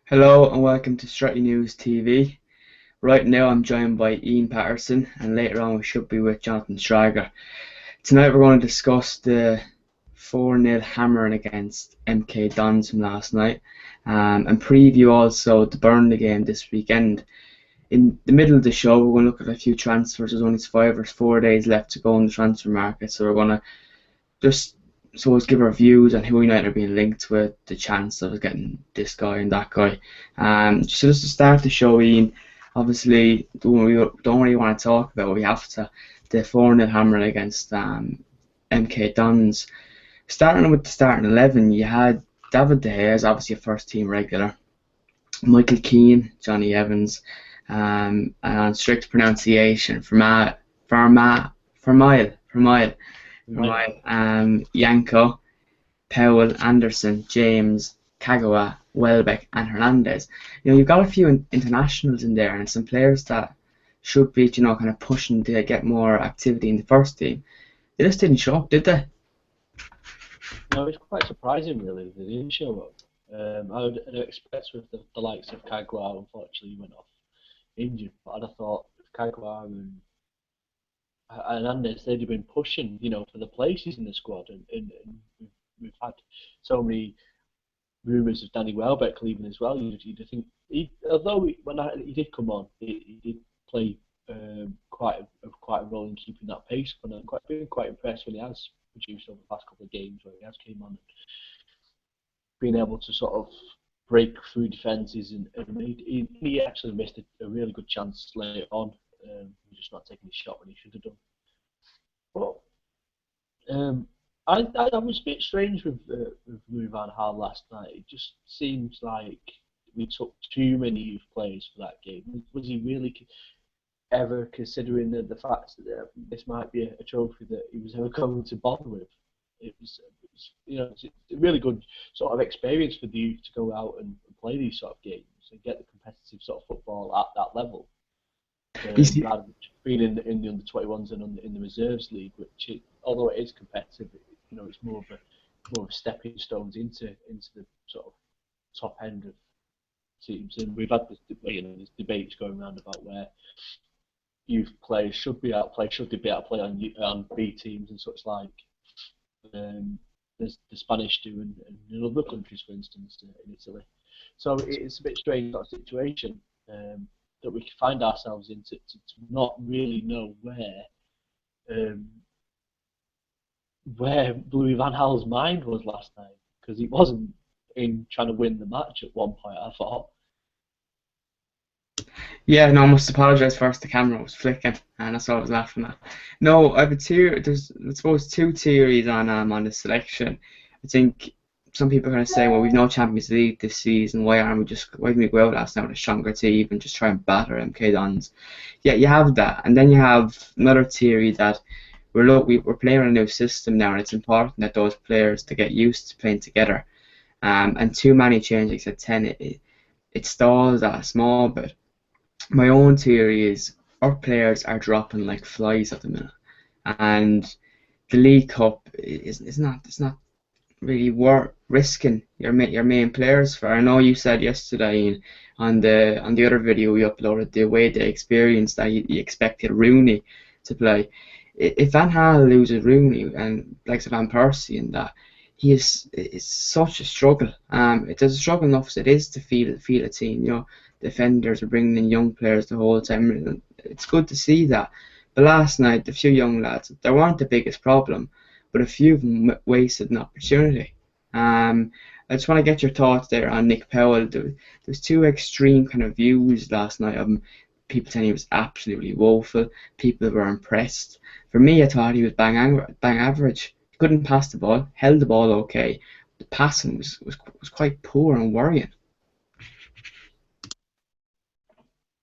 Hello and welcome to Strictly News TV. Right now I'm joined by Ian Patterson and later on we should be with Jonathan Shrager. Tonight we're going to discuss the 4-0 hammering against MK Dons from last night and preview also the Burnley game this weekend. In the middle of the show we're going to look at a few transfers. There's only 5 or 4 days left to go in the transfer market, so we're going to just give our views on who United are being linked with, the chance of getting this guy and that guy. So just to start the show, Ian, obviously don't really want to talk about it, we have to. The 4-0 hammer against MK Dons. Starting with the starting 11, you had David De Gea as obviously a first team regular, Michael Keane, Johnny Evans, and strict pronunciation Yanko, Powell, Anderson, James, Kagawa, Welbeck, and Hernandez. You've got a few internationals in there and some players that should be, kind of pushing to get more activity in the first team. They just didn't show up, did they? No, it's quite surprising, really. They didn't show up. I'd expect with the likes of Kagawa, unfortunately, went off injured. But I'd have thought if Kagawa and Hernandez, they'd have been pushing, for the places in the squad. And we've had so many rumours of Danny Welbeck leaving as well. You'd think, although when he did come on, he did play quite a role in keeping that pace. But I'm been quite impressed when he has produced over the past couple of games where he has came on and been able to sort of break through defences and he actually missed a really good chance later on. He's just not taking his shot when he should have done. But I was a bit strange with Louis van Gaal last night. It just seems like we took too many youth players for that game. Was he really ever considering the fact that this might be a trophy that he was ever going to bother with? It's a really good sort of experience for the youth to go out and play these sort of games and get the competitive sort of football at that level. Rather than being in the under 21s and in the reserves league, which although it is competitive, it's more of a stepping stones into the sort of top end of teams. And we've had this debates going around about where youth players should be out play, should they be out play on B teams and such like. There's the Spanish do and in other countries, for instance, in Italy. So it's a bit strange that situation that we find ourselves in to not really know where Louis van Gaal's mind was last night, because he wasn't in trying to win the match at one point, I thought. Yeah, no, I must apologise first. The camera was flicking, and that's what I was laughing at. No, I have a theory. There's, I suppose, two theories on the selection. I think some people are going to say, well, we've no Champions League this season. Why didn't we go out last night with a stronger team and just try and batter MK Dons? Yeah, you have that, and then you have another theory that we're playing on a new system now, and it's important that those players to get used to playing together. And too many changes at 10, it stalls that a small bit. My own theory is our players are dropping like flies at the minute, and the League Cup is not it's not really worth risking your main players for. I know you said yesterday on the other video we uploaded the way they experienced that you expected Rooney to play. If Van Gaal loses Rooney and like Van Persie and that, it's such a struggle. It's a struggle enough as it is to feel a team. Defenders are bringing in young players the whole time. It's good to see that. But last night, a few young lads, they weren't the biggest problem, but a few of them wasted an opportunity. I just want to get your thoughts there on Nick Powell. There's two extreme kind of views last night of him. People saying he was absolutely woeful. People were impressed. For me, I thought he was bang average. He couldn't pass the ball, held the ball okay. The passing was quite poor and worrying.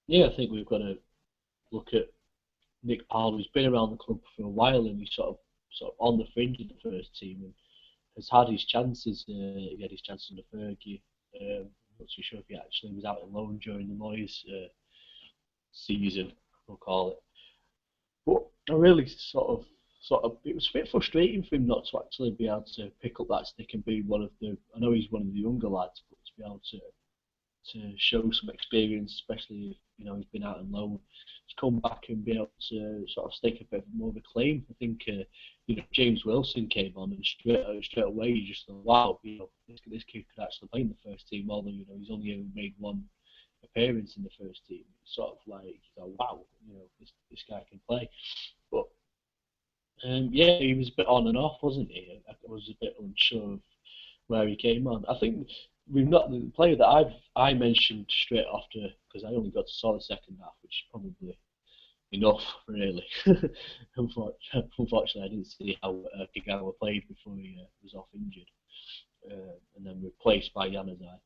Yeah, I think we've got to look at Nick Powell, who's been around the club for a while and he's sort of on the fringe of the first team and has had his chances. He had his chances under Fergie. Not too sure if he actually was out alone during the Moyes season, we'll call it. But I really it was a bit frustrating for him not to actually be able to pick up that stick and be one of the. I know he's one of the younger lads, but to be able to to show some experience, especially if he's been out on loan, to come back and be able to sort of stake a bit more of a claim. I think James Wilson came on and straight away you just thought, wow, this kid could actually play in the first team, although he's only ever made one appearance in the first team. It's sort of like, wow, this guy can play. But yeah, he was a bit on and off, wasn't he? I was a bit unsure of where he came on. I think we've not the player that I mentioned straight after, because I only got to saw the second half, which is probably enough, really. Unfortunately, I didn't see how Gaal played before he was off injured, and then replaced by Januzaj.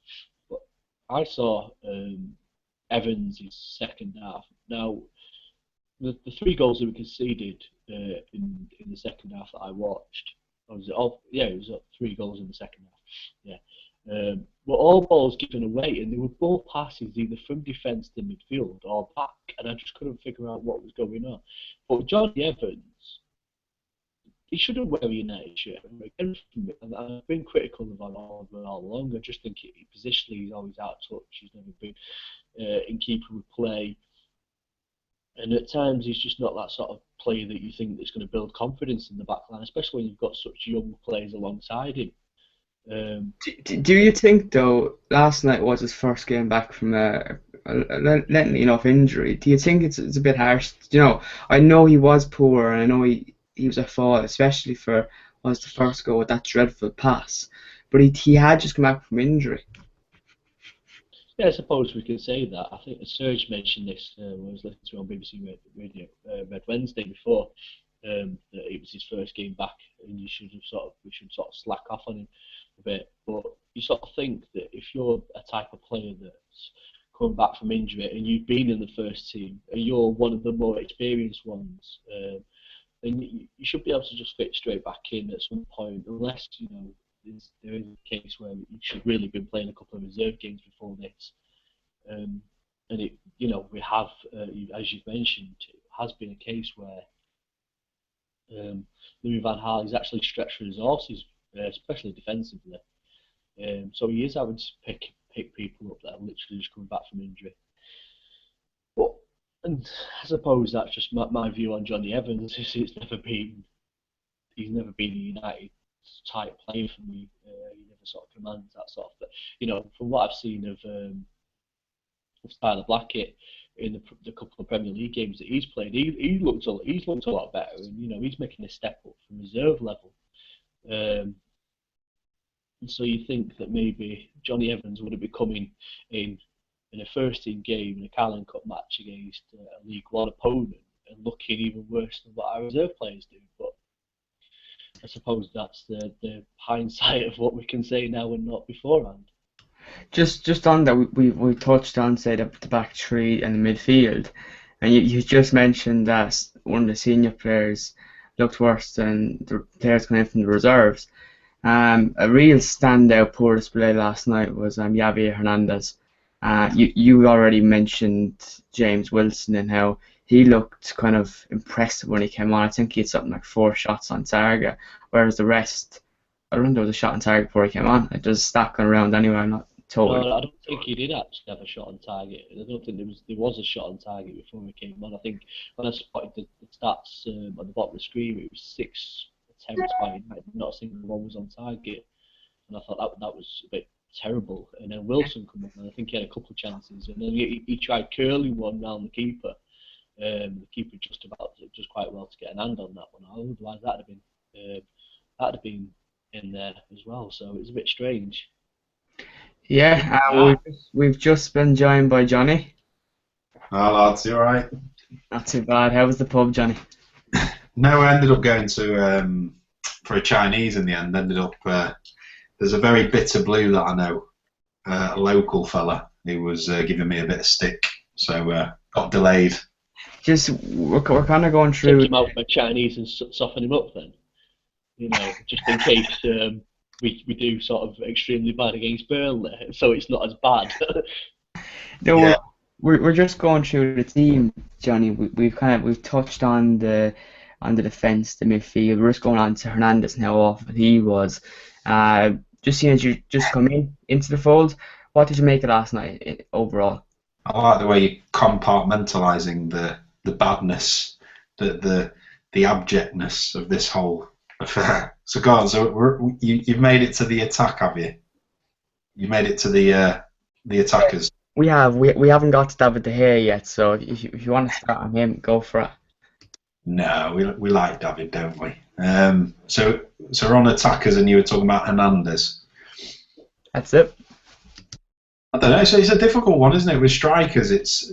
But I saw Evans' second half. Now, the 3 goals that we conceded in the second half that I watched, it was 3 goals in the second half. Yeah. Were all balls given away, and they were ball passes either from defence to midfield or back, and I just couldn't figure out what was going on. But Johnny Evans, he shouldn't wear a United shirt. And I've been critical of him all along. I just think positionally he's always out of touch. He's never been in keeper with play. And at times he's just not that sort of player that you think that's going to build confidence in the back line, especially when you've got such young players alongside him. Do you think, though, last night was his first game back from a lengthy enough injury? Do you think it's a bit harsh? I know he was poor, and I know he was at fault, especially for the first goal with that dreadful pass. But he had just come back from injury. Yeah, I suppose we can say that. I think Serge mentioned this when I was listening to on BBC Radio Red Wednesday before, that it was his first game back, and we should sort of slack off on him a bit. But you sort of think that if you're a type of player that's coming back from injury and you've been in the first team and you're one of the more experienced ones, then you should be able to just fit straight back in at some point, unless there is a case where you should really have been playing a couple of reserve games before this. And we have, as you've mentioned, it has been a case where Louis van Gaal has actually stretched resources, especially defensively. So he is having to pick people up that are literally just coming back from injury. And I suppose that's just my view on Johnny Evans. He's never been a United type player for me. He never sort of commands that sort of. But from what I've seen of Tyler Blackett in the couple of Premier League games that he's played, he's looked a lot better, and he's making a step up from reserve level. And so you think that maybe Johnny Evans would have been coming in a first team game in a Carling Cup match against a League One opponent and looking even worse than what our reserve players do. But I suppose that's the hindsight of what we can say now and not beforehand. Just on that, we touched on, say, the back three and the midfield, and you just mentioned that one of the senior players looked worse than the players coming in from the reserves. A real standout poor display last night was Javier Hernandez. You already mentioned James Wilson and how he looked kind of impressive when he came on. I think he had something like 4 shots on target, whereas the rest, I don't think there was a shot on target before he came on. Like, there's a stat going around anyway. I'm not totally. No, I don't think he did actually have a shot on target. I don't think there was a shot on target before he came on. I think when I spotted the stats on the bottom of the screen, it was 6 attempts by United, not a single one was on target, and I thought that was a bit terrible. And then Wilson come up, and I think he had a couple of chances, and then he tried curling one round the keeper. The keeper just quite well to get an hand on that one. Otherwise, that'd have been in there as well. So it's a bit strange. Yeah, we've just been joined by Johnny. Oh, lads, you alright? Not too bad. How was the pub, Johnny? No, I ended up going to for a Chinese in the end. Ended up there's a very bitter blue that I know, a local fella who was giving me a bit of stick, so got delayed. We're kind of going through. Take him out for Chinese and soften him up then, just in case we do sort of extremely bad against Burnley, so it's not as bad. No, yeah. We're just going through the team, Johnny. We've touched on the defence, the midfield. We're just going on to Hernandez and how awful he was. just seeing as you just come into the fold, what did you make of last night overall? I like the way you're compartmentalising the badness, the abjectness of this whole affair. So go on. So you've made it to the attack, have you? You made it to the attackers. We have. We haven't got to David De Gea yet, so if you want to start on him, go for it. No, we like David, don't we? So we're on attackers, and you were talking about Hernandez. That's it. I don't know. So it's a difficult one, isn't it? With strikers, it's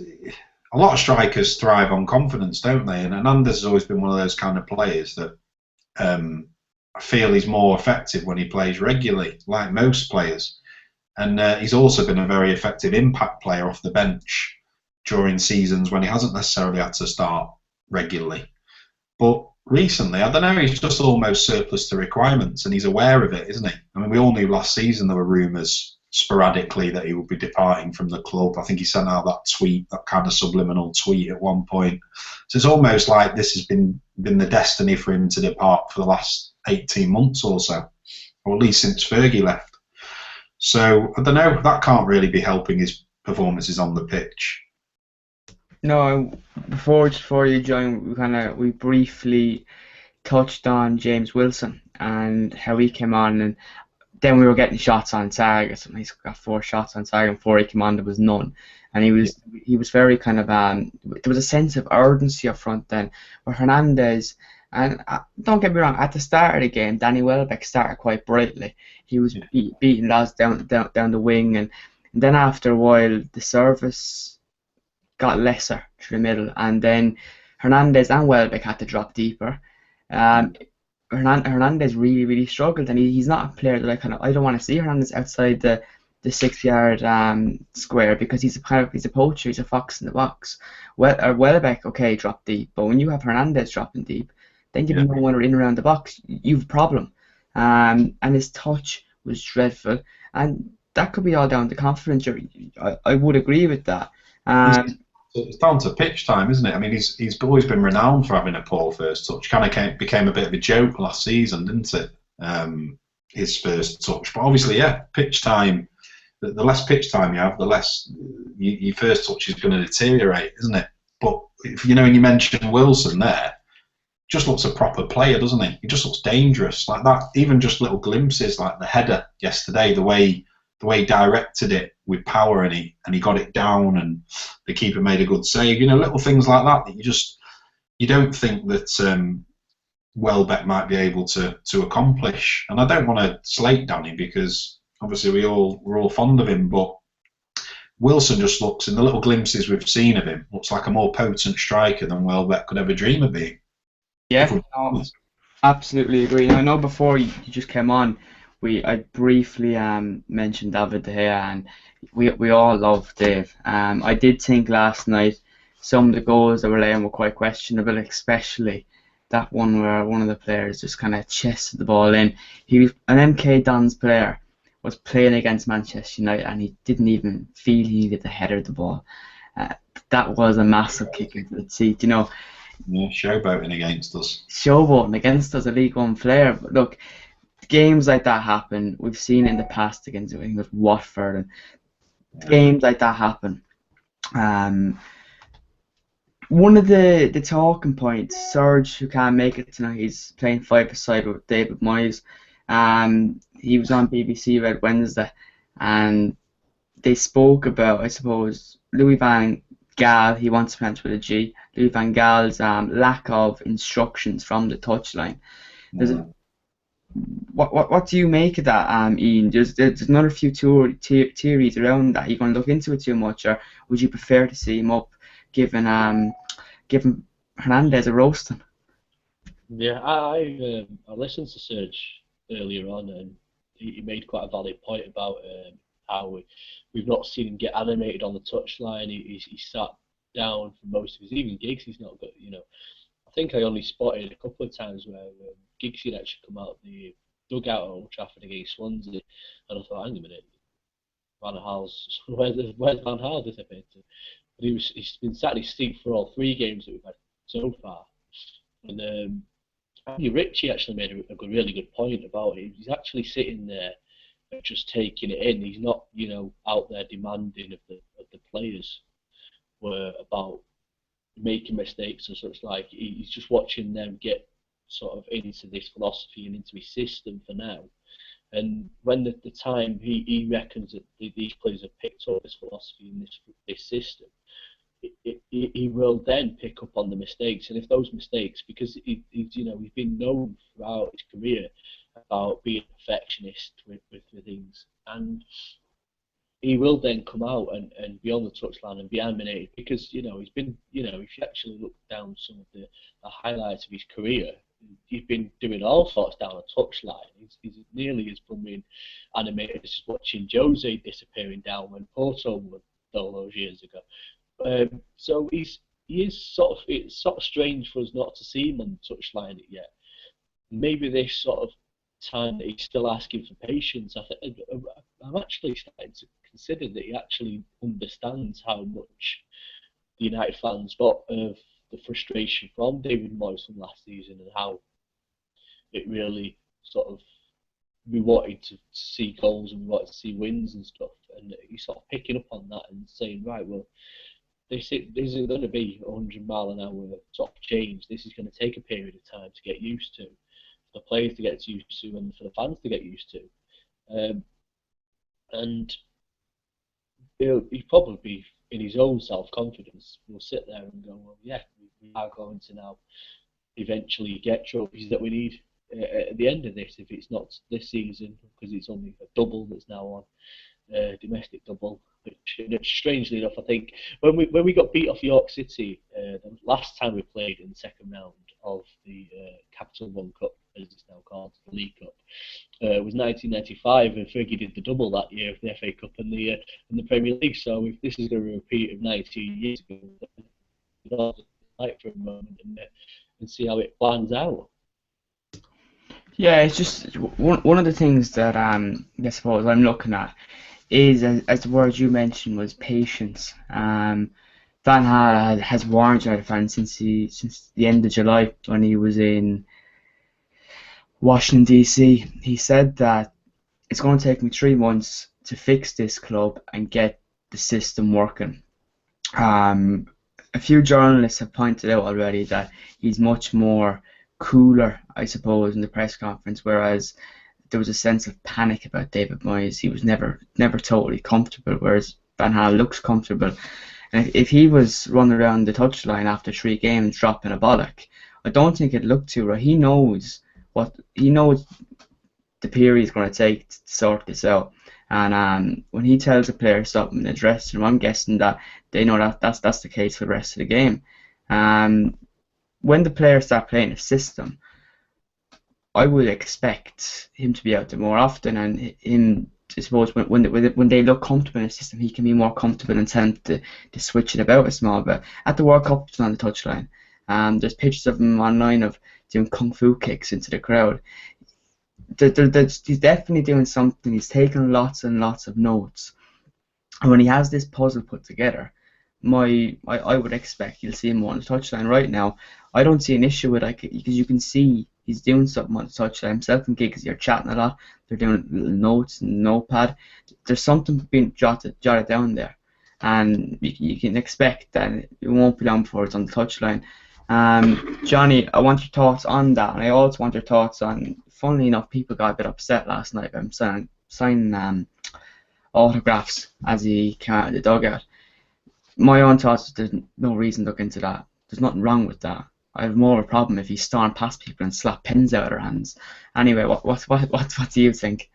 a lot of strikers thrive on confidence, don't they? And Hernandez has always been one of those kind of players that I feel he's more effective when he plays regularly, like most players. And he's also been a very effective impact player off the bench during seasons when he hasn't necessarily had to start regularly. But recently, I don't know, he's just almost surplus to requirements, and he's aware of it, isn't he? I mean, we all knew last season there were rumours sporadically that he would be departing from the club. I think he sent out that tweet, that kind of subliminal tweet at one point. So it's almost like this has been the destiny for him to depart for the last 18 months or so, or at least since Fergie left. So I don't know, that can't really be helping his performances on the pitch. No, before you joined, we briefly touched on James Wilson and how he came on, and then we were getting shots on target. He's got 4 shots on target, and 4 he came on, there was none. And he was very kind of there was a sense of urgency up front then, where Hernandez. And don't get me wrong, at the start of the game, Danny Welbeck started quite brightly. He was beating lads down the wing, and then after a while, the service got lesser through the middle, and then Hernandez and Welbeck had to drop deeper. Hernandez really struggled, and he's not a player that I don't want to see Hernandez outside the 6-yard square, because he's a poacher, he's a fox in the box. Welbeck, okay, drop deep, but when you have Hernandez dropping deep, then you have no one in around the box, you've a problem. And his touch was dreadful, and that could be all down to confidence. I would agree with that. It's down to pitch time, isn't it? I mean, he's always been renowned for having a poor first touch. Kind of became a bit of a joke last season, didn't it? His first touch, but obviously, yeah, pitch time. The less pitch time you have, the less your first touch is going to deteriorate, isn't it? But if when you mentioned Wilson there, just looks a proper player, doesn't he? He just looks dangerous like that. Even just little glimpses, like the header yesterday, the way he directed it with power, and he got it down, and the keeper made a good save. Little things like that you don't think that Welbeck might be able to accomplish. And I don't want to slate Danny, because obviously we're all fond of him, but Wilson just looks, in the little glimpses we've seen of him, looks like a more potent striker than Welbeck could ever dream of being. Yeah, no, absolutely agree. I know before you just came on, I briefly mentioned David De Gea, and we all love Dave. I did think last night some of the goals that were laying were quite questionable, especially that one where one of the players just kind of chested the ball in. He was an MK Dons player, was playing against Manchester United, and he didn't even feel he needed to header the ball. That was a massive kick into the teeth, Yeah, showboating against us. Showboating against us, a League One player. But look, games like that happen. We've seen it in the past against Watford, and games like that happen. One of the talking points, Serge, who can't make it tonight, he's playing 5-a-side with David Moyes. He was on BBC Red Wednesday, and they spoke about, I suppose, Louis van Gaal. He wants to pronounce with a G. Louis van Gaal's lack of instructions from the touchline. What do you make of that, Ian? There's another few theories around that. Are you going to look into it too much, or would you prefer to see him up, given Hernandez a roasting? Yeah, I listened to Serge earlier on, and he made quite a valid point about how we've not seen him get animated on the touchline. He sat down for most of his even gigs. He's not got, I think I only spotted a couple of times where Giggs had actually come out the dugout at Old Trafford against Swansea, and I thought, hang a minute, Van Gaal's where's Van Gaal disappeared to? But he's been sat in his seat for all 3 games that we've had so far. And Andy Ritchie actually made a really good point about it. He's actually sitting there just taking it in. He's not, out there demanding of the players about making mistakes and such. Like, he's just watching them get sort of into this philosophy and into his system for now. And when the time he reckons that these players have picked up this philosophy and this system, he will then pick up on the mistakes. And if those mistakes, because he's been known throughout his career about being a perfectionist with things, and he will then come out and be on the touchline and be animated, because he's been, if you actually look down some of the highlights of his career, he's been doing all sorts down a touchline. He's nearly as blooming animated as watching Jose disappearing down when Porto won all those years ago. So it's sort of strange for us not to see him on the touchline yet. Maybe this sort of time that he's still asking for patience, I'm actually starting to consider that he actually understands how much the United fans got of the frustration from David Moyes from last season, and how it really sort of, we wanted to see goals and we wanted to see wins and stuff, and he's sort of picking up on that and saying, right, well, this isn't going to be 100-mile-an-hour sort of change. This is going to take a period of time to get used to, for the players to get used to, and for the fans to get used to. And he'll probably be, in his own self-confidence, will sit there and go, well, yeah, we are going to now eventually get trophies that we need at the end of this, if it's not this season, because it's only a double that's now on, domestic double, which strangely enough, I think when we got beat off York City the last time we played in the second round of the Capital One Cup, as it's now called, the League Cup, was 1995, and Fergie did the double that year of the FA Cup and the Premier League. So if this is a repeat of 19 years ago, we'll like for a moment and see how it plans out. Yeah, it's just one of the things that I suppose I'm looking at is, as the word you mentioned was patience. Van Gaal has warned United fans since the end of July, when he was in Washington DC. He said that it's going to take me 3 months to fix this club and get the system working. A few journalists have pointed out already that he's much more cooler, I suppose, in the press conference, whereas there was a sense of panic about David Moyes. He was never totally comfortable, whereas Van Gaal looks comfortable. And if he was running around the touchline after 3 games dropping a bollock, I don't think it looked too right. He knows the period is going to take to sort this out. And when he tells a player something in the dressing room, I'm guessing that they know that's the case for the rest of the game. When the players start playing a system, I would expect him to be out there more often, and him, I suppose, when they look comfortable in a system, he can be more comfortable and tend to switch it about a small bit. At the World Cup, he's on the touchline. There's pictures of him online of doing kung fu kicks into the crowd. He's definitely doing something. He's taking lots and lots of notes, and when he has this puzzle put together, I would expect you'll see him more on the touchline. Right now, I don't see an issue with it, because you can see he's doing something on the touchline himself. And gigs, you're chatting a lot, they're doing little notes and notepad. There's something being jotted down there, and you can expect that it won't be long before it's on the touchline. Johnny, I want your thoughts on that, and I also want your thoughts on, funnily enough, people got a bit upset last night about him signing autographs as he came out of the dugout. My own thoughts is there's no reason to look into that. There's nothing wrong with that. I have more of a problem if he stormed past people and slapped pens out of their hands. Anyway, what do you think?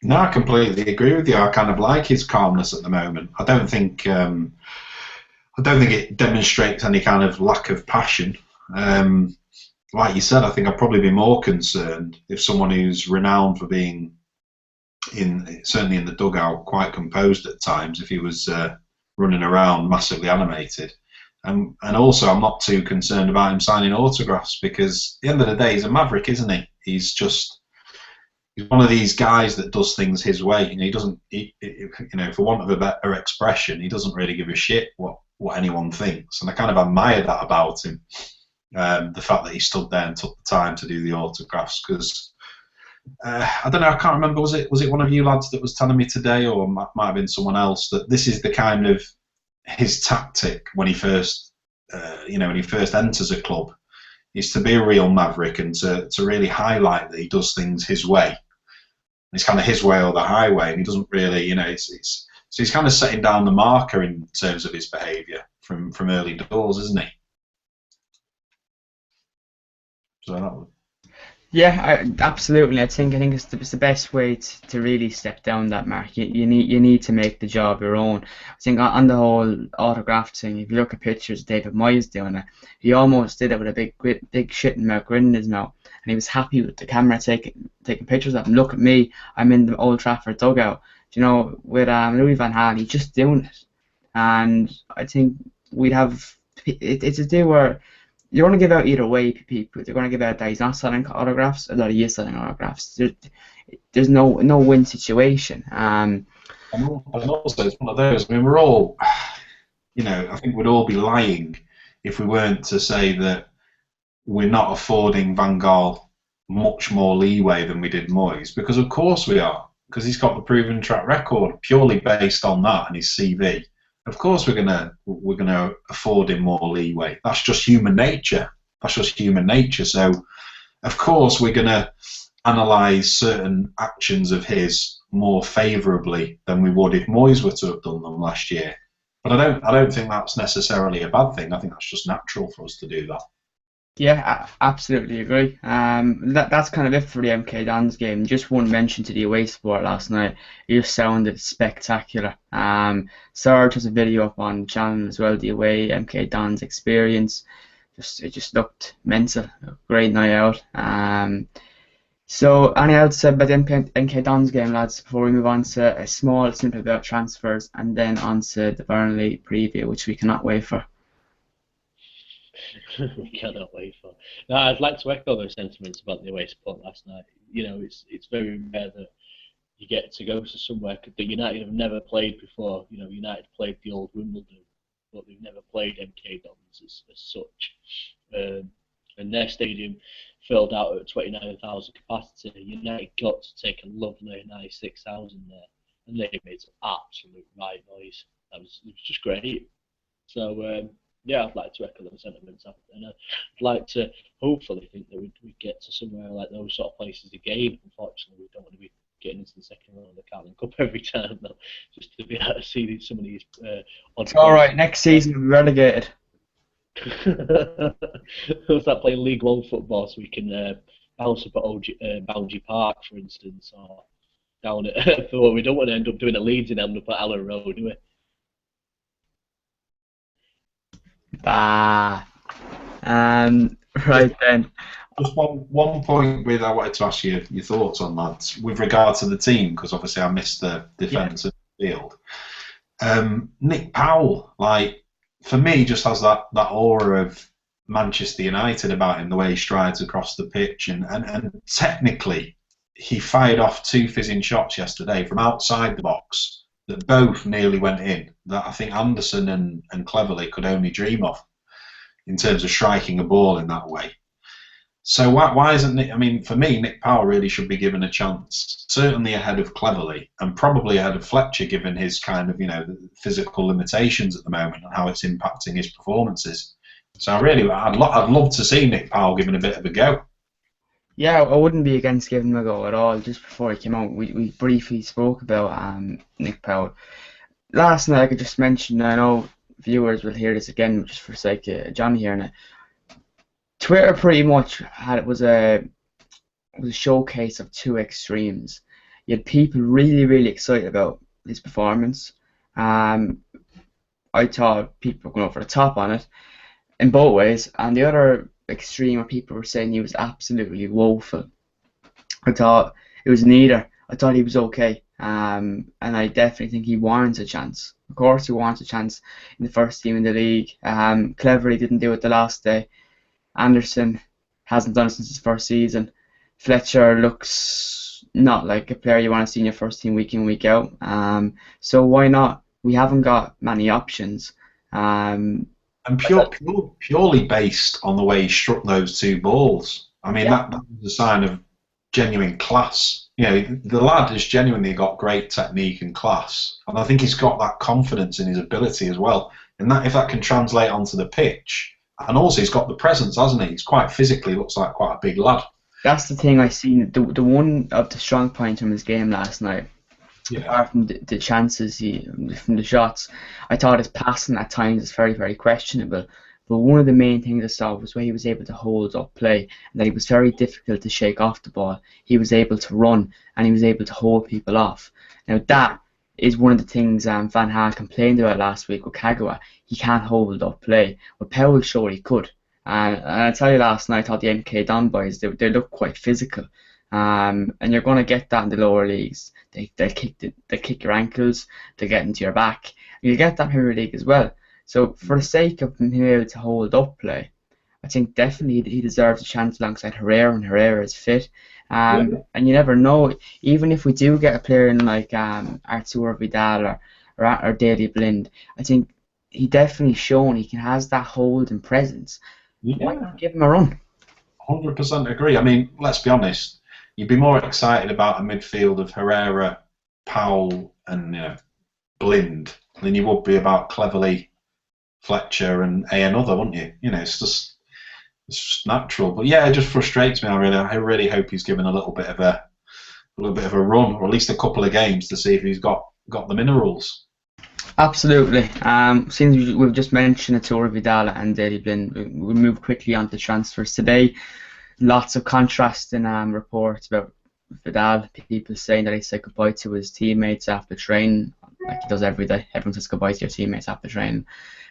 No, I completely agree with you. I kind of like his calmness at the moment. I don't think it demonstrates any kind of lack of passion. Like you said, I think I'd probably be more concerned if someone who's renowned for being certainly in the dugout, quite composed at times, if he was running around massively animated. And also, I'm not too concerned about him signing autographs, because at the end of the day, he's a maverick, isn't he? He's one of these guys that does things his way. He doesn't, for want of a better expression, he doesn't really give a shit what anyone thinks. And I kind of admire that about him, the fact that he stood there and took the time to do the autographs, because I don't know. I can't remember. Was it one of you lads that was telling me today, or might have been someone else, that this is the kind of his tactic when he first, when he first enters a club, is to be a real maverick and to really highlight that he does things his way. It's kind of his way or the highway, and he doesn't really, so he's kind of setting down the marker in terms of his behaviour from early doors, isn't he? So that would. Yeah, absolutely. I think it's the best way to really step down that mark. You need to make the job your own. I think on the whole autograph thing, if you look at pictures of David Moyes doing it, he almost did it with a big shitting mouth grin in his mouth, and he was happy with the camera taking pictures of him. Look at me, I'm in the Old Trafford dugout. With Louis van Gaal, he's just doing it, and I think we'd have it's a day where. You're going to give out either way, people. They're going to give out that he's not selling autographs, or that he is selling autographs. There's no win situation. And also, it's one of those. I mean, we're all, I think we'd all be lying if we weren't to say that we're not affording Van Gaal much more leeway than we did Moyes, because of course we are, because he's got the proven track record purely based on that and his CV. Of course, we're gonna afford him more leeway. That's just human nature. So, of course, we're gonna analyse certain actions of his more favourably than we would if Moyes were to have done them last year. But I don't think that's necessarily a bad thing. I think that's just natural for us to do that. Yeah, I absolutely agree. That's kind of it for the MK Dons game. Just one mention to the away support last night. It just sounded spectacular. Serge has a video up on the channel as well. The away MK Dons experience. It just looked mental. A great night out. So, any else said about the MK Dons game, lads? Before we move on to a small, simple bit of transfers, and then on to the Burnley preview, which we cannot wait for. We cannot wait for. No, I'd like to echo those sentiments about the away support last night. It's very rare that you get to go to somewhere that United have never played before. United played the old Wimbledon, but they've never played MK Dons as such. And their stadium filled out at 29,000 capacity. United got to take a lovely 96,000 there, and they made some absolute right noise. It was just great. So. Yeah, I'd like to echo those sentiments, and I'd like to hopefully think that we'd get to somewhere like those sort of places again. Unfortunately, we don't want to be getting into the second round of the Carling Cup every time, though, just to be able to see some of these odd. All right, next season we'll be relegated. We'll start playing League One football, so we can bounce up at Boundary Park, for instance, or down at. Well, we don't want to end up doing a Leeds and end up at Allen Road, do we? Right then. Just one point with I wanted to ask you your thoughts on that with regard to the team, because obviously I missed the defence of the field. Nick Powell, for me, just has that aura of Manchester United about him, the way he strides across the pitch, and technically he fired off two fizzing shots yesterday from outside the box that both nearly went in, that I think Anderson and Cleverley could only dream of in terms of striking a ball in that way. So why isn't Nick? I mean, for me, Nick Powell really should be given a chance, certainly ahead of Cleverley and probably ahead of Fletcher, given his kind of the physical limitations at the moment and how it's impacting his performances. So I'd love to see Nick Powell given a bit of a go. Yeah, I wouldn't be against giving him a go at all. Just before he came out, we briefly spoke about Nick Powell. Last night, I could just mention, I know viewers will hear this again, just for the sake of John hearing it. Twitter pretty much was a showcase of two extremes. You had people really, really excited about his performance. I thought people were going over the top on it in both ways, and the other extreme where people were saying he was absolutely woeful. I thought it was neither. I thought he was okay, and I definitely think he warrants a chance. Of course, he warrants a chance in the first team in the league. Cleverley didn't do it the last day. Anderson hasn't done it since his first season. Fletcher looks not like a player you want to see in your first team week in, week out. So why not? We haven't got many options. And purely based on the way he struck those two balls. I mean, that was a sign of genuine class. You know, the lad has genuinely got great technique and class, and I think he's got that confidence in his ability as well. And that if that can translate onto the pitch, and also he's got the presence, hasn't he? He's quite physically looks like quite a big lad. That's the thing I seen. The one of the strong points from his game last night, apart from the chances from the shots, I thought his passing at times is very, very questionable. But one of the main things I saw was where he was able to hold up play, and that he was very difficult to shake off the ball. He was able to run, and he was able to hold people off. Now that is one of the things Van Gaal complained about last week with Kagawa. He can't hold up play. But Powell showed he could. And I tell you, last night I thought the MK Don boys, they look quite physical. And you're going to get that in the lower leagues. They kick your ankles, they get into your back. You'll get that in Premier League as well. So for the sake of him being able to hold up play, I think definitely he deserves a chance alongside Herrera, and Herrera is fit. And you never know, even if we do get a player in like Arturo Vidal or Daley Blind, I think he definitely shown he has that hold and presence. Why not give him a run? 100% agree. I mean, let's be honest. You'd be more excited about a midfield of Herrera, Powell, and Blind than you would be about Cleverley, Fletcher, and another, wouldn't you? You know, it's just natural. But yeah, it just frustrates me. I really hope he's given a little bit of a run, or at least a couple of games to see if he's got the minerals. Absolutely. Since we've just mentioned Arturo Vidal and Daley Blind, we'll move quickly on to transfers today. Lots of contrasting reports about Vidal. People saying that he said goodbye to his teammates after training, like he does every day. Everyone says goodbye to your teammates after training.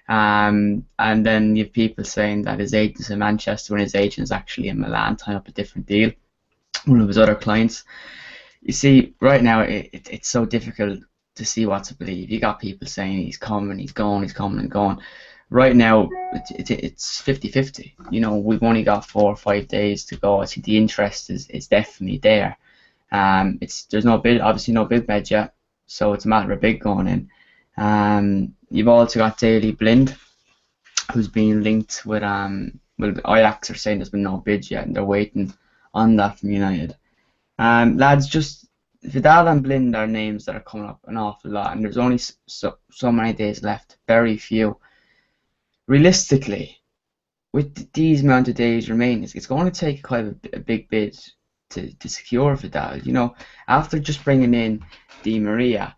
And then you have people saying that his agent's in Manchester when his agent is actually in Milan tying up a different deal. One of his other clients. You see, right now it's so difficult to see what to believe. You got people saying he's coming, he's going, he's coming and going. Right now, it's 50-50. You know, we've only got 4 or 5 days to go. I think the interest is definitely there. There's no bid, obviously no bid bed yet, so it's a matter of bid going in. You've also got Daley Blind, who's being linked with Ajax are saying there's been no bids yet, and they're waiting on that from United. Lads, just Vidal and Blind are names that are coming up an awful lot, and there's only so many days left, very few. Realistically, with these amount of days remaining, it's going to take quite a big bid to secure Vidal. You know, after just bringing in Di Maria,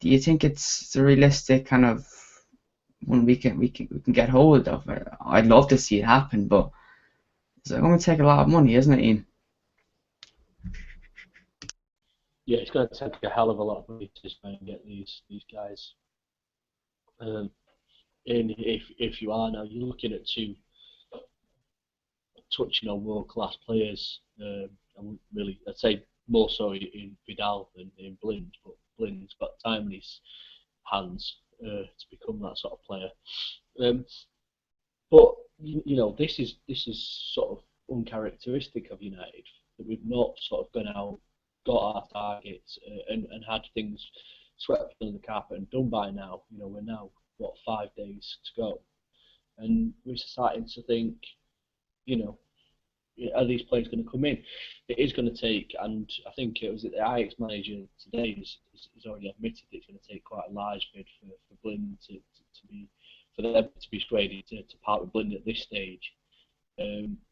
do you think it's a realistic kind of one we can get hold of? I'd love to see it happen, but it's going to take a lot of money, isn't it, Ian? Yeah, it's going to take a hell of a lot of money to try and get these guys. And if you are now, you're looking at 2 touching on world class players. I'd say more so in Vidal than in Blind, but Blind's got time in his hands to become that sort of player. But you know, this is sort of uncharacteristic of United, that we've not sort of gone out, got our targets, and had things swept under the carpet and done by now. You know, we're now 5 days to go, and we're starting to think, you know, are these players going to come in? It is going to take, and I think it was the Ajax manager today has already admitted it's going to take quite a large bid for Blind for them to be persuaded to part with Blind at this stage.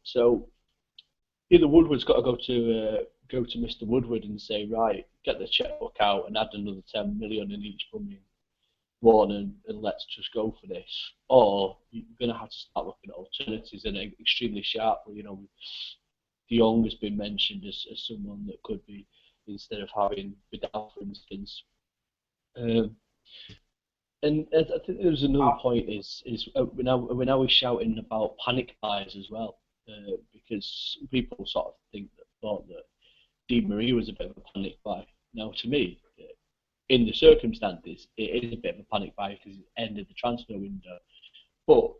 So either Woodward's got to go to Mr. Woodward and say, right, get the checkbook out and add another 10 million in each coming one, and let's just go for this. Or you're going to have to start looking at alternatives, and extremely sharply. You know, De Jong has been mentioned as someone that could be, instead of having Vidal, for instance. And I think there's another point is we're now shouting about panic buys as well, because people sort of thought that Di Maria was a bit of a panic buy. Now, to me, in the circumstances, it is a bit of a panic buy because it's ended the transfer window. But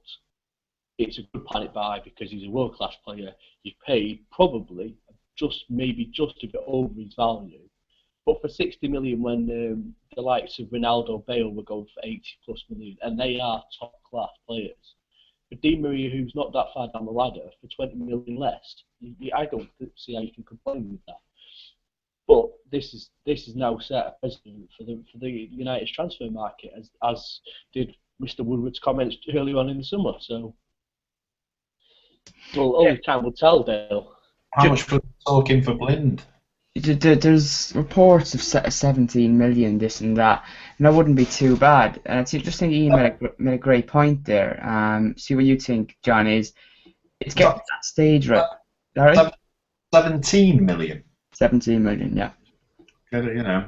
it's a good panic buy because he's a world-class player. He paid probably maybe just a bit over his value. But for 60 million, when the likes of Ronaldo, Bale were going for 80+ million, and they are top-class players, for Di Maria, who's not that far down the ladder, for 20 million less. I don't see how you can complain with that. But this is now set a precedent for the United's transfer market, as did Mr. Woodward's comments earlier on in the summer. So, well, only time will tell, Dale. How much for talking for Blind? There's reports of 17 million, this and that, and that wouldn't be too bad. And I just think Ian made a great point there. See what you think, John, is it's getting to that stage, right? Sorry? 17 million. 17 million, yeah. You know,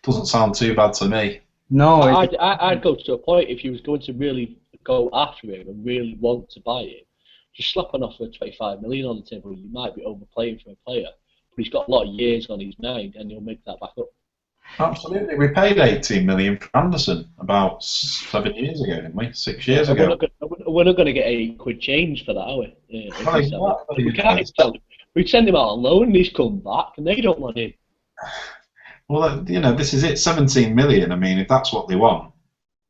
doesn't sound too bad to me. No, I'd go to a point if you was going to really go after him and really want to buy him. Just slap an offer of 25 million on the table. You might be overplaying for a player, but he's got a lot of years on his mind, and he'll make that back up. Absolutely. We paid 18 million for Anderson about 7 years ago, didn't we? 6 years ago. We're not going to get £8 change for that, are we? Exactly. We can't tell him. We send him out on loan, and he's come back, and they don't want him. Well, you know, this is it. 17 million. I mean, if that's what they want,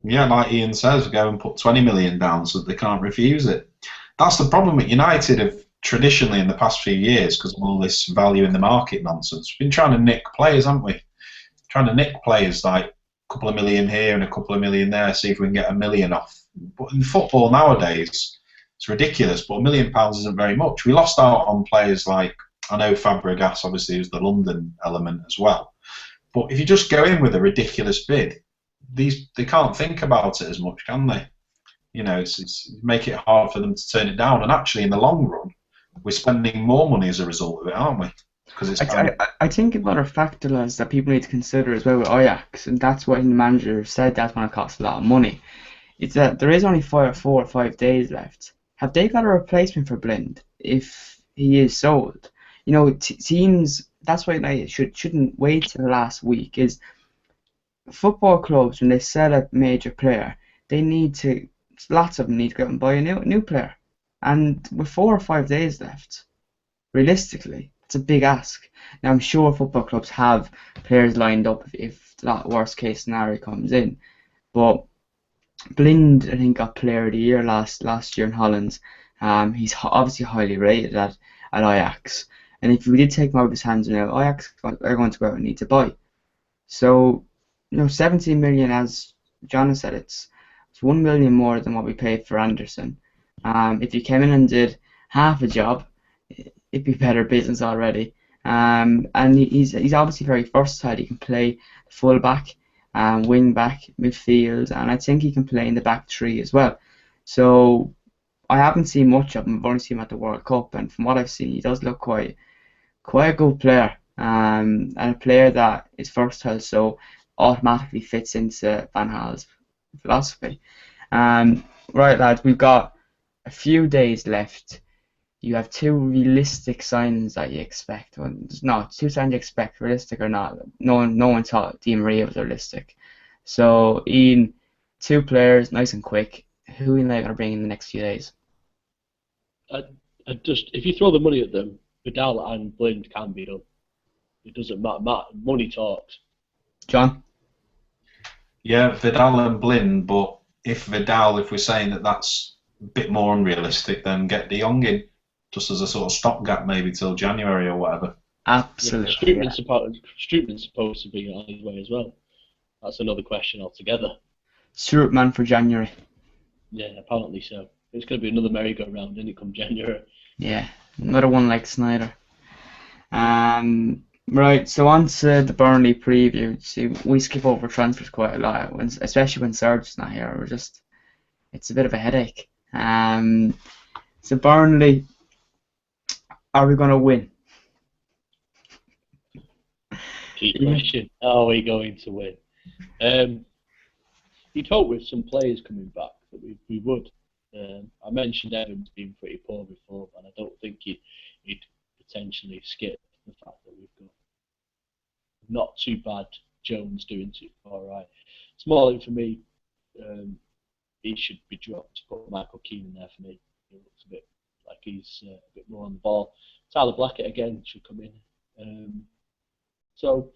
yeah, like Ian says, go and put 20 million down so that they can't refuse it. That's the problem at United have traditionally in the past few years, because of all this value in the market nonsense. We've been trying to nick players, haven't we? Trying to nick players like a couple of million here and a couple of million there, see if we can get $1 million off. But in football nowadays, it's ridiculous, but £1 million isn't very much. We lost out on players like, I know Fabregas obviously was the London element as well. But if you just go in with a ridiculous bid, they can't think about it as much, can they? You know, it's make it hard for them to turn it down. And actually, in the long run, we're spending more money as a result of it, aren't we? Because it's. I think another factor, lads, that people need to consider as well with Ajax, and that's what the manager said that's going to cost a lot of money. It's that there is only 4 or 5 days left. Have they got a replacement for Blind if he is sold? You know, teams. That's why they shouldn't wait till the last week. Is football clubs, when they sell a major player, they need to. Lots of them need to go out and buy a new player, and with 4 or 5 days left, realistically, it's a big ask. Now I'm sure football clubs have players lined up if that worst case scenario comes in, but Blind, I think, got Player of the Year last year in Holland. He's obviously highly rated at Ajax, and if we did take him out of his hands now, Ajax are going to go out and need to buy. So, 17 million, as John has said, it's 1 million more than what we paid for Anderson. If you came in and did half a job, it'd be better business already. And he's obviously very versatile. He can play full back, wing back, midfield, and I think he can play in the back three as well. So I haven't seen much of him. I've only seen him at the World Cup, and from what I've seen, he does look quite a good player, and a player that is versatile, so automatically fits into Van Gaal's philosophy. Right, lads, we've got a few days left. You have 2 realistic signs that you expect. Well, no, 2 signs you expect, realistic or not. No one thought Di Maria was realistic. So, Ian, 2 players, nice and quick. Who are you going to bring in the next few days? If you throw the money at them, Vidal and Blind can be done. It doesn't matter. Money talks. John? Yeah, Vidal and Blind, but if we're saying that that's a bit more unrealistic, then get De Jong in, just as a sort of stopgap maybe till January or whatever. Absolutely. Yeah, Strootman's supposed to be on his way as well. That's another question altogether. Strootman for January. Yeah, apparently so. It's going to be another merry-go-round, isn't it, come January? Yeah, another one like Snyder. Right, so on to the Burnley preview. See, we skip over transfers quite a lot, especially when Serge's not here. It's a bit of a headache. So Burnley, are we going to win? Key question. Are we going to win? You'd hope with some players coming back that we would. I mentioned Evans being pretty poor before, and I don't think he'd potentially skip the fact that we've got not too bad Jones doing too all right. Smalling for me, he should be dropped. Put Michael Keane in there for me. He looks a bit like he's a bit more on the ball. Tyler Blackett again should come in. So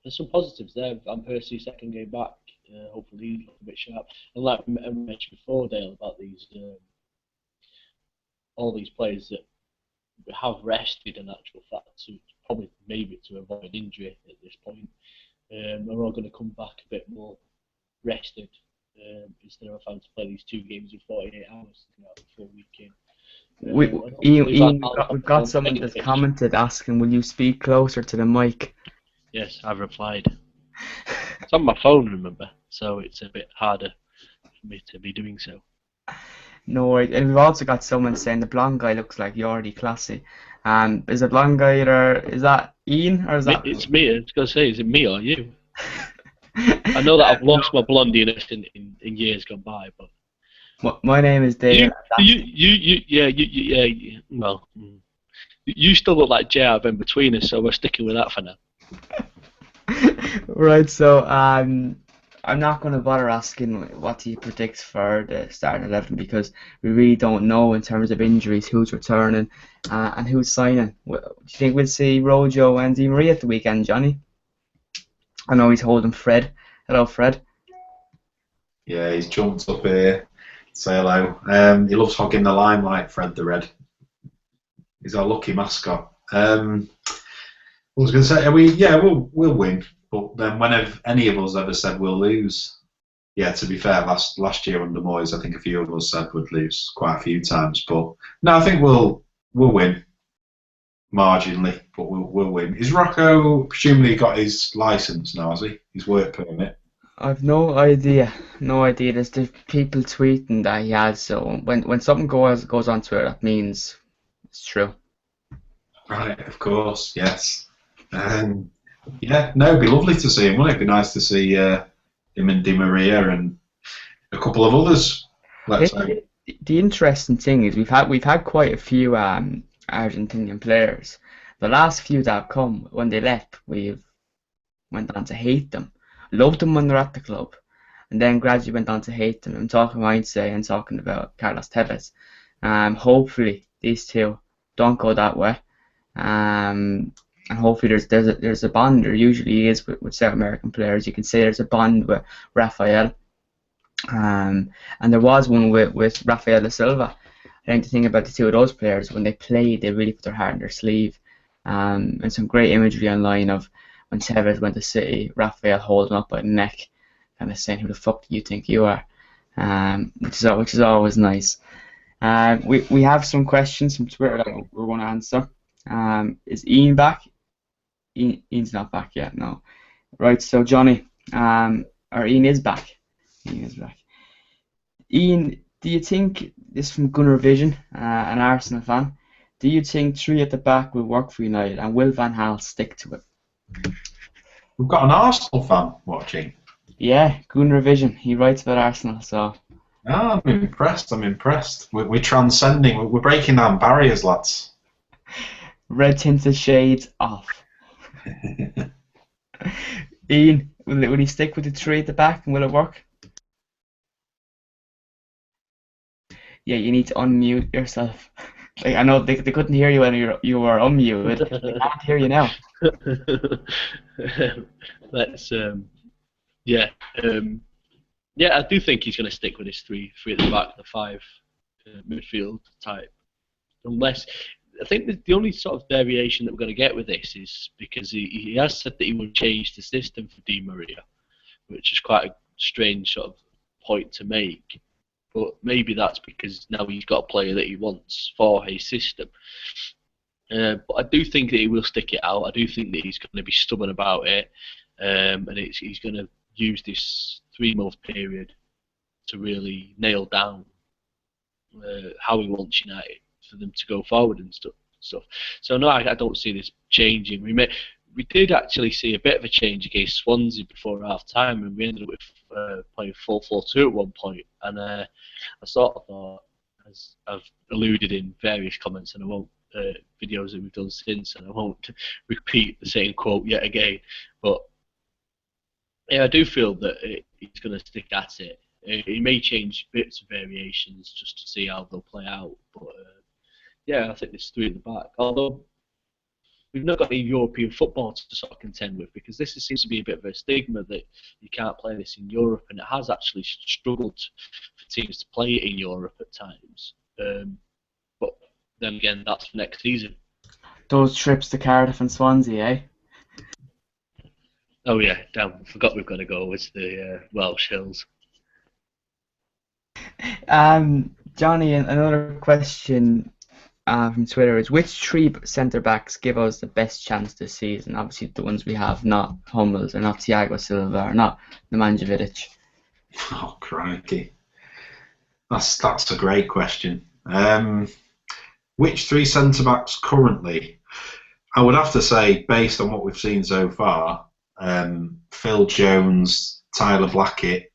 there's some positives there. Van Persie's second game back. hopefully he's looking a bit sharp. And like I mentioned before, Dale, about these all these players that have rested in actual fact to probably maybe to avoid injury at this point, are all going to come back a bit more rested instead of having to play these 2 games in 48 hours throughout the full weekend. Ian, we've got someone that's commented asking, will you speak closer to the mic? Yes, I've replied. It's on my phone, remember, so it's a bit harder for me to be doing so. No worries. And we've also got someone saying the blonde guy looks like Yordi Classy. Is the blonde guy either, is that Ian or is that... It's me, I was going to say, is it me or you? I know that I've lost my blondiness in years gone by, but... My name is David. Well, you still look like JR in between us, so we're sticking with that for now. Right, so I'm not going to bother asking what he predicts for the starting 11 because we really don't know in terms of injuries who's returning and who's signing. Do you think we'll see Rojo and Di Maria at the weekend, Johnny? I know he's holding Fred. Hello, Fred. Yeah, he's jumped up here. Say hello. He loves hogging the limelight, Fred the Red. He's our lucky mascot. I was going to say, we'll win. But then when have any of us ever said we'll lose? Yeah, to be fair, last year under Moyes, I think a few of us said we'd lose quite a few times. But no, I think we'll win marginally, but we'll win. Is Rocco presumably got his licence now? Has he? His work permit? I've no idea. No idea. There's the people tweeting that he has. So when something goes on Twitter, that means it's true. Right, of course, yes. Yeah, no, it'd be lovely to see him, wouldn't it? It'd be nice to see him and Di Maria and a couple of others. Let's say. The interesting thing is we've had quite a few Argentinian players. The last few that have come, when they left, we've went on to hate them. Loved them when they're at the club, and then gradually went on to hate them. I'm talking Heinze and talking about Carlos Tevez. Hopefully these two don't go that way. And hopefully there's a bond. There usually is with South American players. You can say there's a bond with Rafael. And there was one with Rafael da Silva. I think the thing about the two of those players, when they played, they really put their heart in their sleeve. And some great imagery online of when Tevez went to City, Rafael holding up by the neck, kind of saying, "Who the fuck do you think you are?" Which is always nice. We have some questions from Twitter that we're going to answer. Is Ian back? Ian's not back yet, no. Right, so Johnny, or Ian is back. Ian is back. Ian, do you think, this is from Gunnar Vision, an Arsenal fan, do you think 3 at the back will work for United, and will Van Gaal stick to it? We've got an Arsenal fan watching. Yeah, Gunnar Vision. He writes about Arsenal, so... Oh, I'm impressed. We're transcending. We're breaking down barriers, lads. Red tinted shades off. Ian, will he stick with the 3 at the back, and will it work? Yeah, you need to unmute yourself. Like, I know they couldn't hear you when you were unmuted. They can't hear you now. Let's I do think he's going to stick with his three at the back, the 5 midfield type. Unless I think the only sort of variation that we're going to get with this is because he has said that he will change the system for Di Maria, which is quite a strange sort of point to make. But maybe that's because now he's got a player that he wants for his system. But I do think that he will stick it out. I do think that he's going to be stubborn about it, and he's going to use this 3-month period to really nail down how he wants United for them to go forward and stuff. So no, I don't see this changing. We did actually see a bit of a change against Swansea before half time, and we ended up with playing 4-4-2 at one point. And I sort of thought, as I've alluded in various comments, and I won't videos that we've done since, and I won't repeat the same quote yet again, but yeah, I do feel that he's going to stick at it. He may change bits of variations just to see how they'll play out, but yeah, I think there's 3 at the back. Although we've not got any European football to sort of contend with, because this seems to be a bit of a stigma that you can't play this in Europe, and it has actually struggled for teams to play it in Europe at times. But then again, that's for next season. Those trips to Cardiff and Swansea, eh? Oh yeah, damn, I forgot we've got to go with the Welsh Hills. Johnny, another question from Twitter is, which three centre backs give us the best chance this season? Obviously, the ones we have, not Hummels or not Thiago Silva or not Nemanja Vidic. Oh crikey, that's a great question. Which three centre backs currently? I would have to say, based on what we've seen so far, Phil Jones, Tyler Blackett.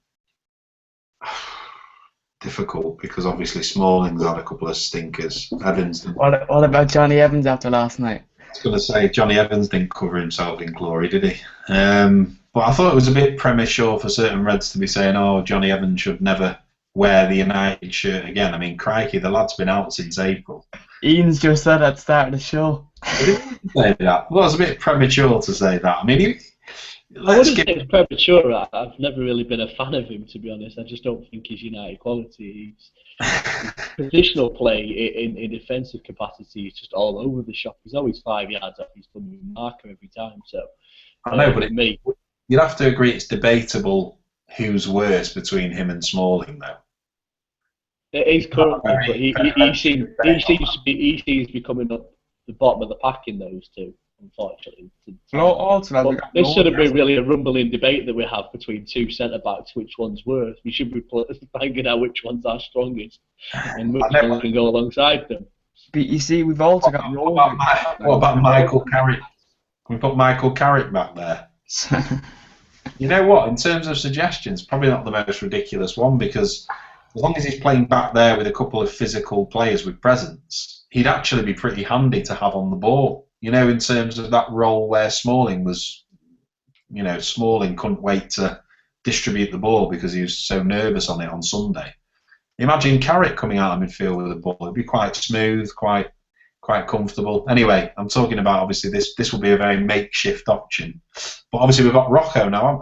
Difficult, because obviously Smalling's had a couple of stinkers. Evans. What about Johnny Evans after last night? I was going to say Johnny Evans didn't cover himself in glory, did he? But I thought it was a bit premature for certain Reds to be saying, "Oh, Johnny Evans should never wear the United shirt again." I mean, crikey, the lad's been out since April. Ian's just said at the start of the show. He didn't say that. Well, it was a bit premature to say that. I mean, I wouldn't say it's premature. I've never really been a fan of him, to be honest. I just don't think he's United quality. His positional play in defensive capacity is just all over the shop. He's always 5 yards off his marker every time. So I know, but you'd have to agree it's debatable who's worse between him and Smalling, though. It is currently, but he seems to be coming up the bottom of the pack in those two, unfortunately. This should have been really a rumbling debate that we have between two centre backs. Which one's worse? We should be finding out which one's our strongest and which one can go alongside them. But you see, we've also got. What about Michael Carrick? Can we put Michael Carrick back there? You know what? In terms of suggestions, probably not the most ridiculous one, because as long as he's playing back there with a couple of physical players with presence, he'd actually be pretty handy to have on the ball. You know, in terms of that role where Smalling was, Smalling couldn't wait to distribute the ball because he was so nervous on it on Sunday. Imagine Carrick coming out of midfield with the ball. It'd be quite smooth, quite comfortable. Anyway, I'm talking about, obviously, this will be a very makeshift option. But obviously we've got Rocco now.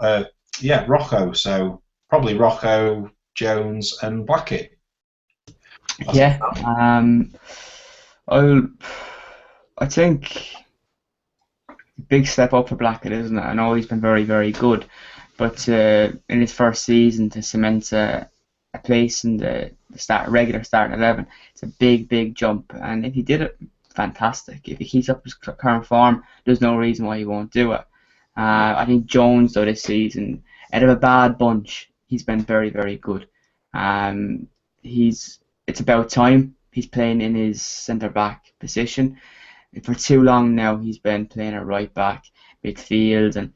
Rocco. So probably Rocco, Jones and Blackett. Yeah. I think big step up for Blackett, isn't it? I know he's been very, very good, but in his first season to cement a place in the regular starting 11, it's a big jump. And if he did it, fantastic. If he keeps up his current form, there's no reason why he won't do it. I think Jones, though, this season, out of a bad bunch, he's been very, very good. It's about time he's playing in his centre back position. For too long now, he's been playing at right back, midfield, and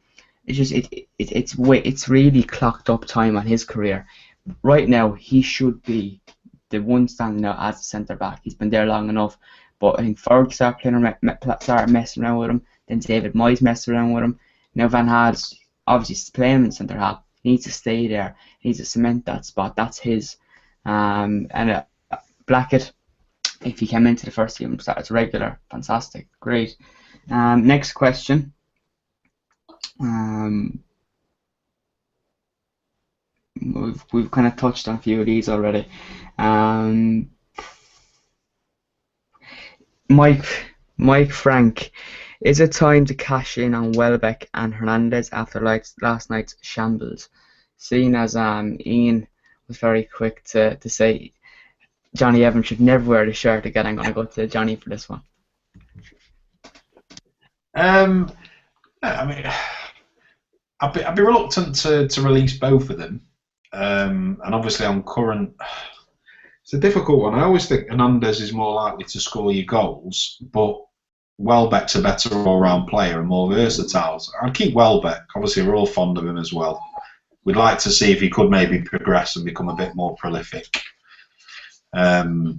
it's really clocked up time on his career. Right now, he should be the one standing out as a centre back. He's been there long enough, but I think Ferg started messing around with him. Then David Moyes messed around with him. Now Van Gaal's obviously playing him in centre half. He needs to stay there. He needs to cement that spot. That's his. And Blackett, if he came into the first team and started as regular, fantastic, great. Next question. We've kind of touched on a few of these already. Mike Frank, is it time to cash in on Welbeck and Hernandez after last night's shambles? Seeing as Ian was very quick to say Johnny Evans should never wear the shirt again, I'm going to go to Johnny for this one. I mean, I'd be reluctant to release both of them, and obviously on current, it's a difficult one. I always think Hernandez is more likely to score you goals, but Welbeck's a better all-round player and more versatile. So I'd keep Welbeck. Obviously, we're all fond of him as well. We'd like to see if he could maybe progress and become a bit more prolific. Though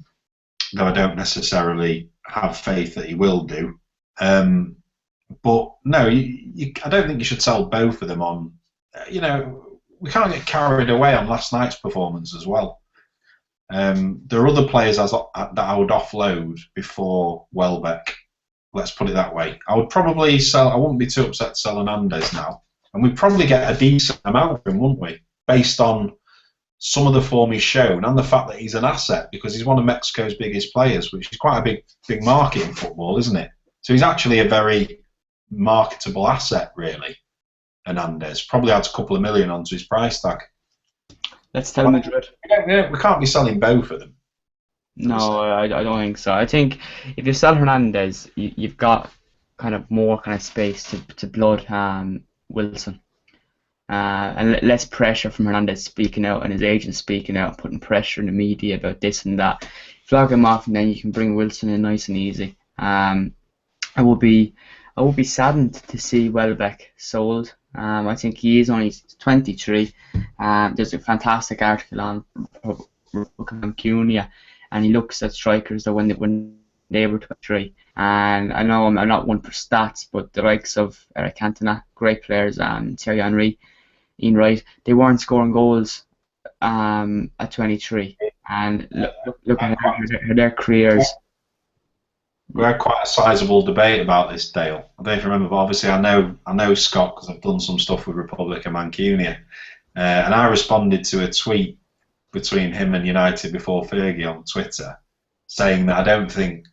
I don't necessarily have faith that he will do. But no, I don't think you should sell both of them on. We can't get carried away on last night's performance as well. There are other players that I would offload before Welbeck. Let's put it that way. I would probably sell. I wouldn't be too upset to sell Hernandez now, and we'd probably get a decent amount for him, wouldn't we? Based on some of the form he's shown and the fact that he's an asset, because he's one of Mexico's biggest players, which is quite a big market in football, isn't it? So he's actually a very marketable asset, really. Hernandez probably adds a couple of million onto his price tag. Let's tell Madrid. We can't be selling both of them. No, I don't think so. I think if you sell Hernandez, you've got kind of more kind of space to blood Wilson. And less pressure from Hernandez speaking out and his agent speaking out, putting pressure in the media about this and that. Flog him off, and then you can bring Wilson in nice and easy. I will be saddened to see Welbeck sold. I think he is only 23. There's a fantastic article on Cunha, and he looks at strikers that when they were 23. And I know I'm not one for stats, but the likes of Eric Cantona, great players, Thierry Henry, Ian Wright, they weren't scoring goals at 23. And look at their careers. We had quite a sizable debate about this, Dale. I don't know if you remember, but obviously I know Scott because I've done some stuff with Republic and Mancunia, and I responded to a tweet between him and United before Fergie on Twitter, saying that I don't think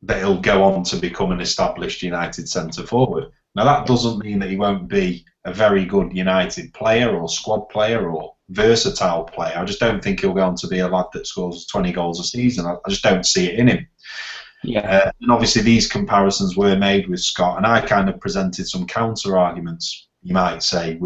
that he'll go on to become an established United centre forward. Now that doesn't mean that he won't be a very good United player or squad player or versatile player. I just don't think he'll go on to be a lad that scores 20 goals a season. I just don't see it in him. Yeah. And obviously these comparisons were made with Scott, and I kind of presented some counter arguments, you might say.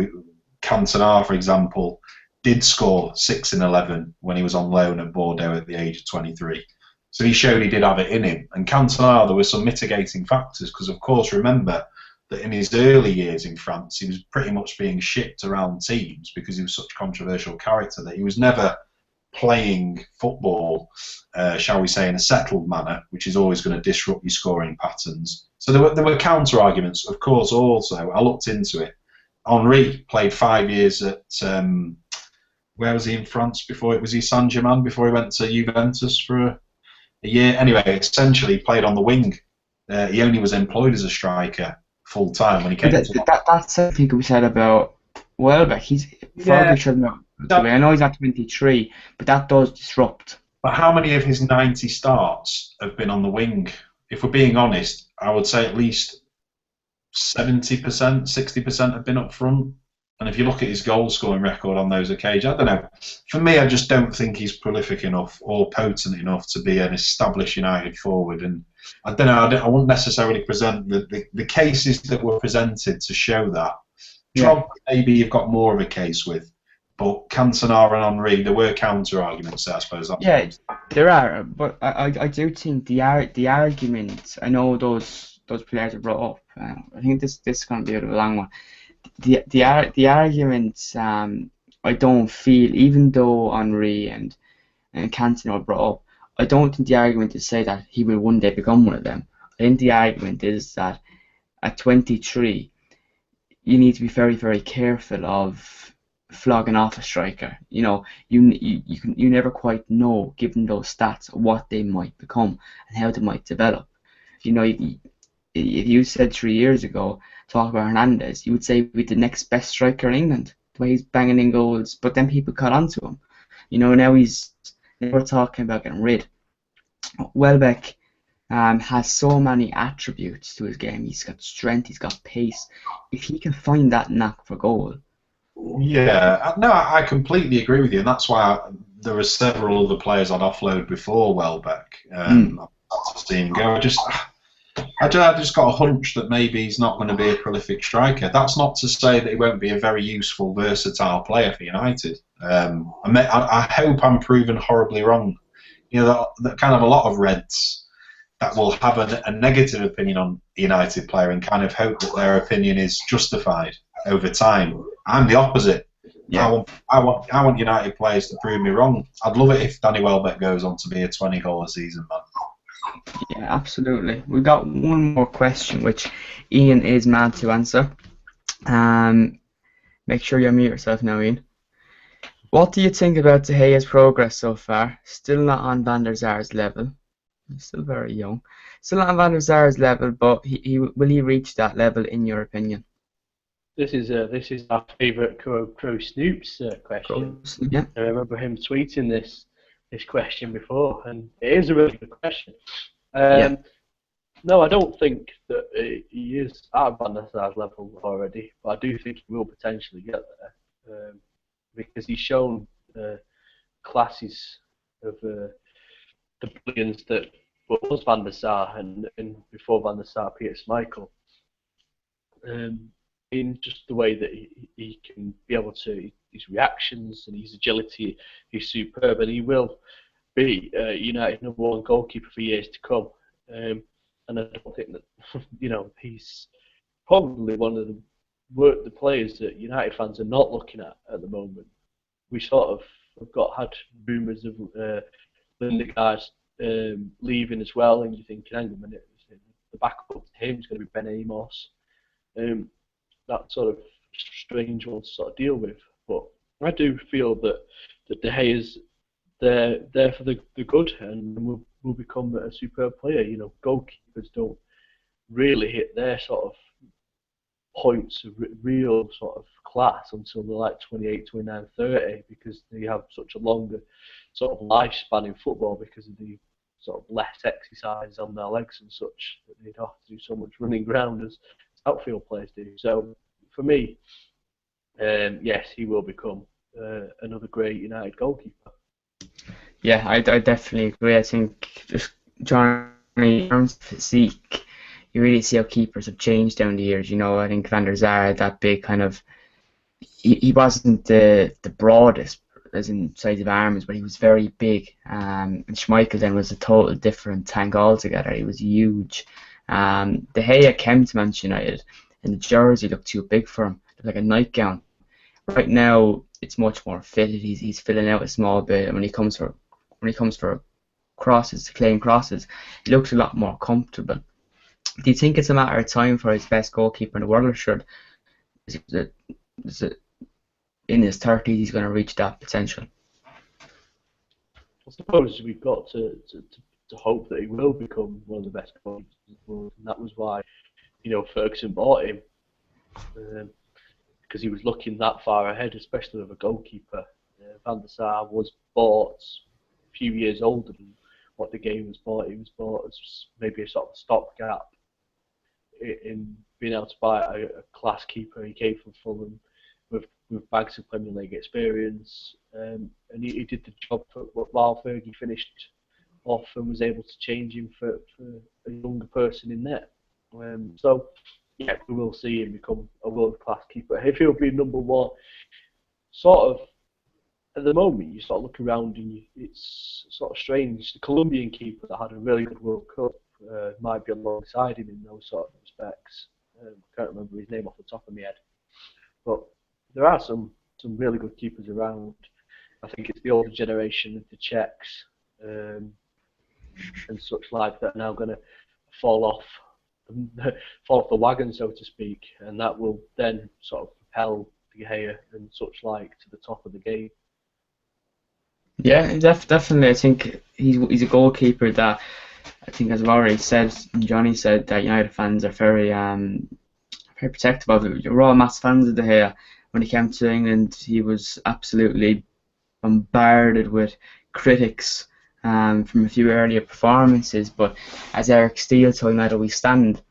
Cantona, for example, did score 6 in 11 when he was on loan at Bordeaux at the age of 23. So he showed he did have it in him. And Cantona, there were some mitigating factors, because of course remember that in his early years in France he was pretty much being shipped around teams because he was such a controversial character that he was never playing football, shall we say, in a settled manner, which is always going to disrupt your scoring patterns. So there were counter arguments, of course. Also, I looked into it. Henry played 5 years at where was he in France before? It was he Saint-Germain before he went to Juventus for a year. Anyway, essentially played on the wing. He only was employed as a striker full time when he came. That's something we said about Welbeck. He's I know he's not 23, but that does disrupt. But how many of his 90 starts have been on the wing? If we're being honest, I would say at least 70%, 60% have been up front. And if you look at his goal scoring record on those occasions, I don't know. For me, I just don't think he's prolific enough or potent enough to be an established United forward. And I don't know. I wouldn't necessarily present the cases that were presented to show that. Yeah. Maybe you've got more of a case with. But Cantona and Henry, there were counter arguments there, I suppose. Yeah, there are, but I do think the argument. I know those players are brought up. I think this is going to be a bit of a long one. The arguments I don't feel, even though Henry and Cantona are brought up, I don't think the argument is say that he will one day become one of them. I think the argument is that at 23, you need to be very, very careful of flogging off a striker. You know, you never quite know, given those stats, what they might become and how they might develop. You know, if you said 3 years ago, talk about Hernandez, you would say he'd be the next best striker in England, the way he's banging in goals, but then people caught on to him. You know, now we're talking about getting rid. Welbeck has so many attributes to his game. He's got strength, he's got pace. If he can find that knack for goal. Yeah, no, I completely agree with you, and that's why there were several other players I'd offload before Welbeck. I'd see him go. I just got a hunch that maybe he's not going to be a prolific striker. That's not to say that he won't be a very useful, versatile player for United. I hope I'm proven horribly wrong. You know, that kind of a lot of Reds that will have a negative opinion on a United player and kind of hope that their opinion is justified over time. I'm the opposite. Yeah. I want United players to prove me wrong. I'd love it if Danny Welbeck goes on to be a 20 goal a season man. Yeah, absolutely. We've got one more question, which Ian is mad to answer. Make sure you unmute yourself now, Ian. What do you think about De Gea's progress so far? Still not on Van der Sar's level. He's still very young. Still not on Van der Sar's level, but will he reach that level in your opinion? This is our favourite Crow Snoops question. Yeah. I remember him tweeting this question before, and it is a really good question. No, I don't think that he is at Van der Sar's level already, but I do think he will potentially get there because he's shown classes of the brilliance that was Van der Sar and before Van der Sar, Peter Schmeichel. In just the way that he can be able to, his reactions and his agility is superb, and he will be United #1 goalkeeper for years to come. And I don't think that he's probably one of the players that United fans are not looking at the moment. We sort of had rumours of Lindegaard leaving as well, and you think, hang on a minute, the backup to him is going to be Ben Amos. That sort of strange one to sort of deal with. But I do feel that De Gea's there for the good and will become a superb player. Goalkeepers don't really hit their sort of points of real sort of class until they're like 28, 29, 30 because they have such a longer sort of lifespan in football because of the sort of less exercise on their legs and such that they don't have to do so much running around as outfield players do. So for me, yes, he will become another great United goalkeeper. Yeah, I definitely agree. I think just Johnny, in terms of physique, you really see how keepers have changed down the years. I think Van der Sar had that big kind of. He wasn't the broadest, as in size of arms, but he was very big. And Schmeichel then was a total different tank altogether. He was huge. De Gea came to Manchester United, and the jersey looked too big for him. It looked like a nightgown. Right now, it's much more fitted. He's filling out a small bit, and when he comes for crosses, clean crosses, he looks a lot more comfortable. Do you think it's a matter of time for his best goalkeeper in the world, or is it in his 30s he's going to reach that potential? I suppose we've got to hope that he will become one of the best goalkeepers in the world, and that was why Ferguson bought him because he was looking that far ahead, especially with a goalkeeper. Van der Sar was bought a few years older than what the game was bought. He was bought as maybe a sort of stopgap in being able to buy a class keeper. He came from Fulham with bags of Premier League experience, and he did the job while Fergie finished off and was able to change him for a younger person in there. So, yeah, we will see him become a world-class keeper. If he'll be #1, sort of, at the moment, you sort of look around and it's sort of strange. The Colombian keeper that had a really good World Cup might be alongside him in those sort of respects. I can't remember his name off the top of my head. But there are some really good keepers around. I think it's the older generation of the Czechs and such like that are now going to fall off the wagon, so to speak, and that will then sort of propel De Gea and such like to the top of the game. Yeah, definitely. I think he's a goalkeeper that I think, as I've already said, and Johnny said, that United fans are very protective of it. We're all massive fans of De Gea. When he came to England, he was absolutely bombarded with critics from a few earlier performances, but as Eric Steele told United We Stand,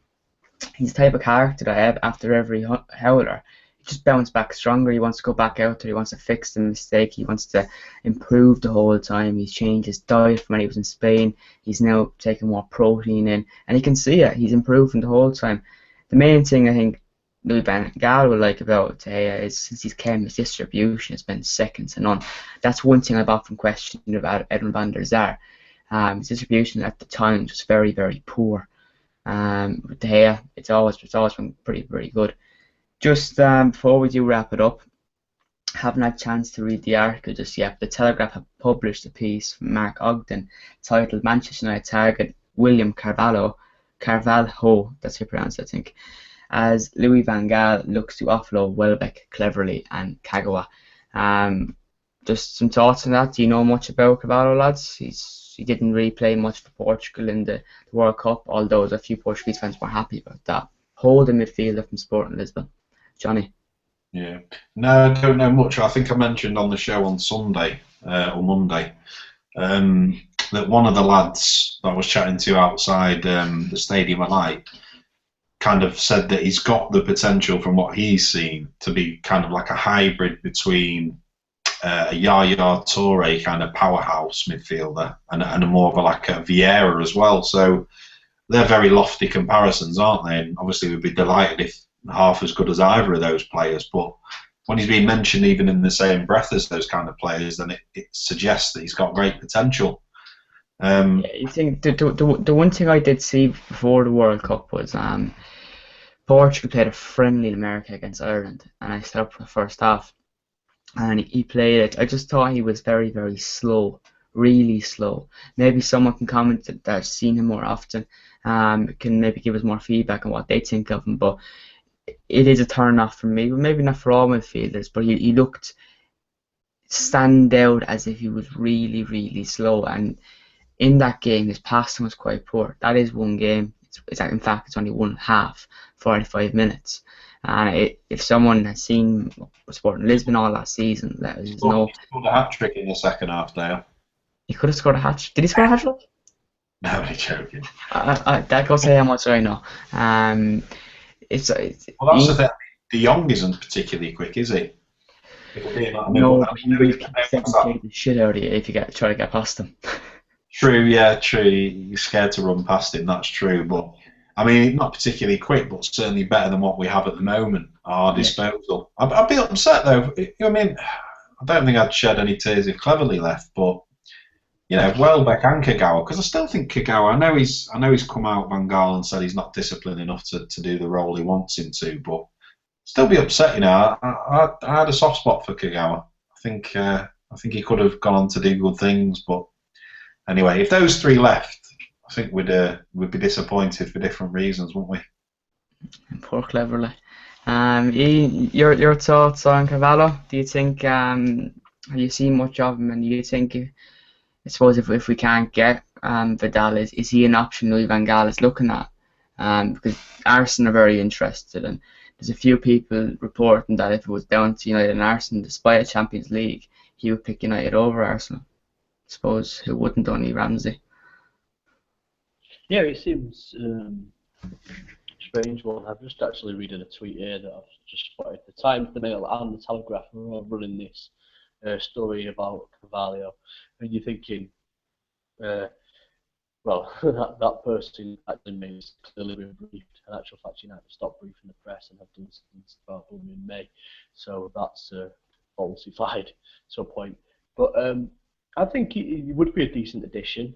he's the type of character that after every howler, he just bounce back stronger. He wants to go back out there, he wants to fix the mistake, he wants to improve the whole time. He's changed his diet from when he was in Spain. He's now taking more protein in, and you can see it, he's improving the whole time. The main thing I think Louis van Gaal would like about De Gea is, since he's came, his distribution has been second to none. That's one thing I've often questioned about Edwin van der Sar. His distribution at the time was very, very poor. With De Gea, it's always been pretty good. Just before we do wrap it up, haven't had a chance to read the article just yet. The Telegraph have published a piece from Mark Ogden titled "Manchester United target William Carvalho," that's how you pronounce it, I think, as Louis van Gaal looks to offload Welbeck, Cleverley and Kagawa. just some thoughts on that. Do you know much about Cavallo, lads? He didn't really play much for Portugal in the World Cup, although there's a few Portuguese fans were happy about that. Holding midfielder from Sporting Lisbon. Johnny? Yeah. No, I don't know much. I think I mentioned on the show on Sunday or Monday that one of the lads that I was chatting to outside the stadium at night kind of said that he's got the potential from what he's seen to be kind of like a hybrid between a Yaya Toure kind of powerhouse midfielder and a more of a like a Vieira as well. So they're very lofty comparisons, aren't they? And obviously we'd be delighted if half as good as either of those players. But when he's being mentioned even in the same breath as those kind of players, then it suggests that he's got great potential. Yeah, you think the one thing I did see before the World Cup was Portugal played a friendly in America against Ireland, and I set up for the first half, and he played it. I just thought he was very, very slow, really slow. Maybe someone can comment that's seen him more often, can maybe give us more feedback on what they think of him. But it is a turn off for me. Maybe not for all midfielders, but he looked stand out as if he was really, really slow. And in that game, his passing was quite poor. That is one game. In fact, it's only one half, 45 minutes. And if someone has seen Sporting Lisbon all last season, He scored a hat-trick in the second half there. He could have scored a hat-trick. Did he score a hat-trick? No, I'm joking. That goes to how much I know. Well, that's the thing. De Jong isn't particularly quick, is he? No, but he will kick the shit out of you if you try to get past him. True, yeah, true. You're scared to run past him, that's true. But, I mean, not particularly quick, but certainly better than what we have at the moment at our disposal. I'd be upset, though. I mean, I don't think I'd shed any tears if Cleverly left, but, you know, Welbeck and Kagawa, because I still think Kagawa, I know he's come out, Van Gaal, and said he's not disciplined enough to do the role he wants him to, but still be upset, you know. I had a soft spot for Kagawa. I think he could have gone on to do good things, but anyway, if those three left, I think we'd be disappointed for different reasons, wouldn't we? Poor Cleverly. Ian, your thoughts on Cavallo? Do you think have you seen much of him, and do you think, I suppose, if we can't get Vidal, is he an option Louis van Gaal is looking at? Because Arsenal are very interested, and there's a few people reporting that if it was down to United and Arsenal, despite a Champions League, he would pick United over Arsenal. I suppose who wouldn't, only Ramsey. Yeah, it seems strange one. I've just actually reading a tweet here that I've just spotted. The Times, the Mail, and the Telegraph are all running this story about Carvalho, and you're thinking, well, that person actually means clearly been briefed. In actual fact, United stopped briefing the press and have done since about in May, so that's falsified to a point. But I think he would be a decent addition.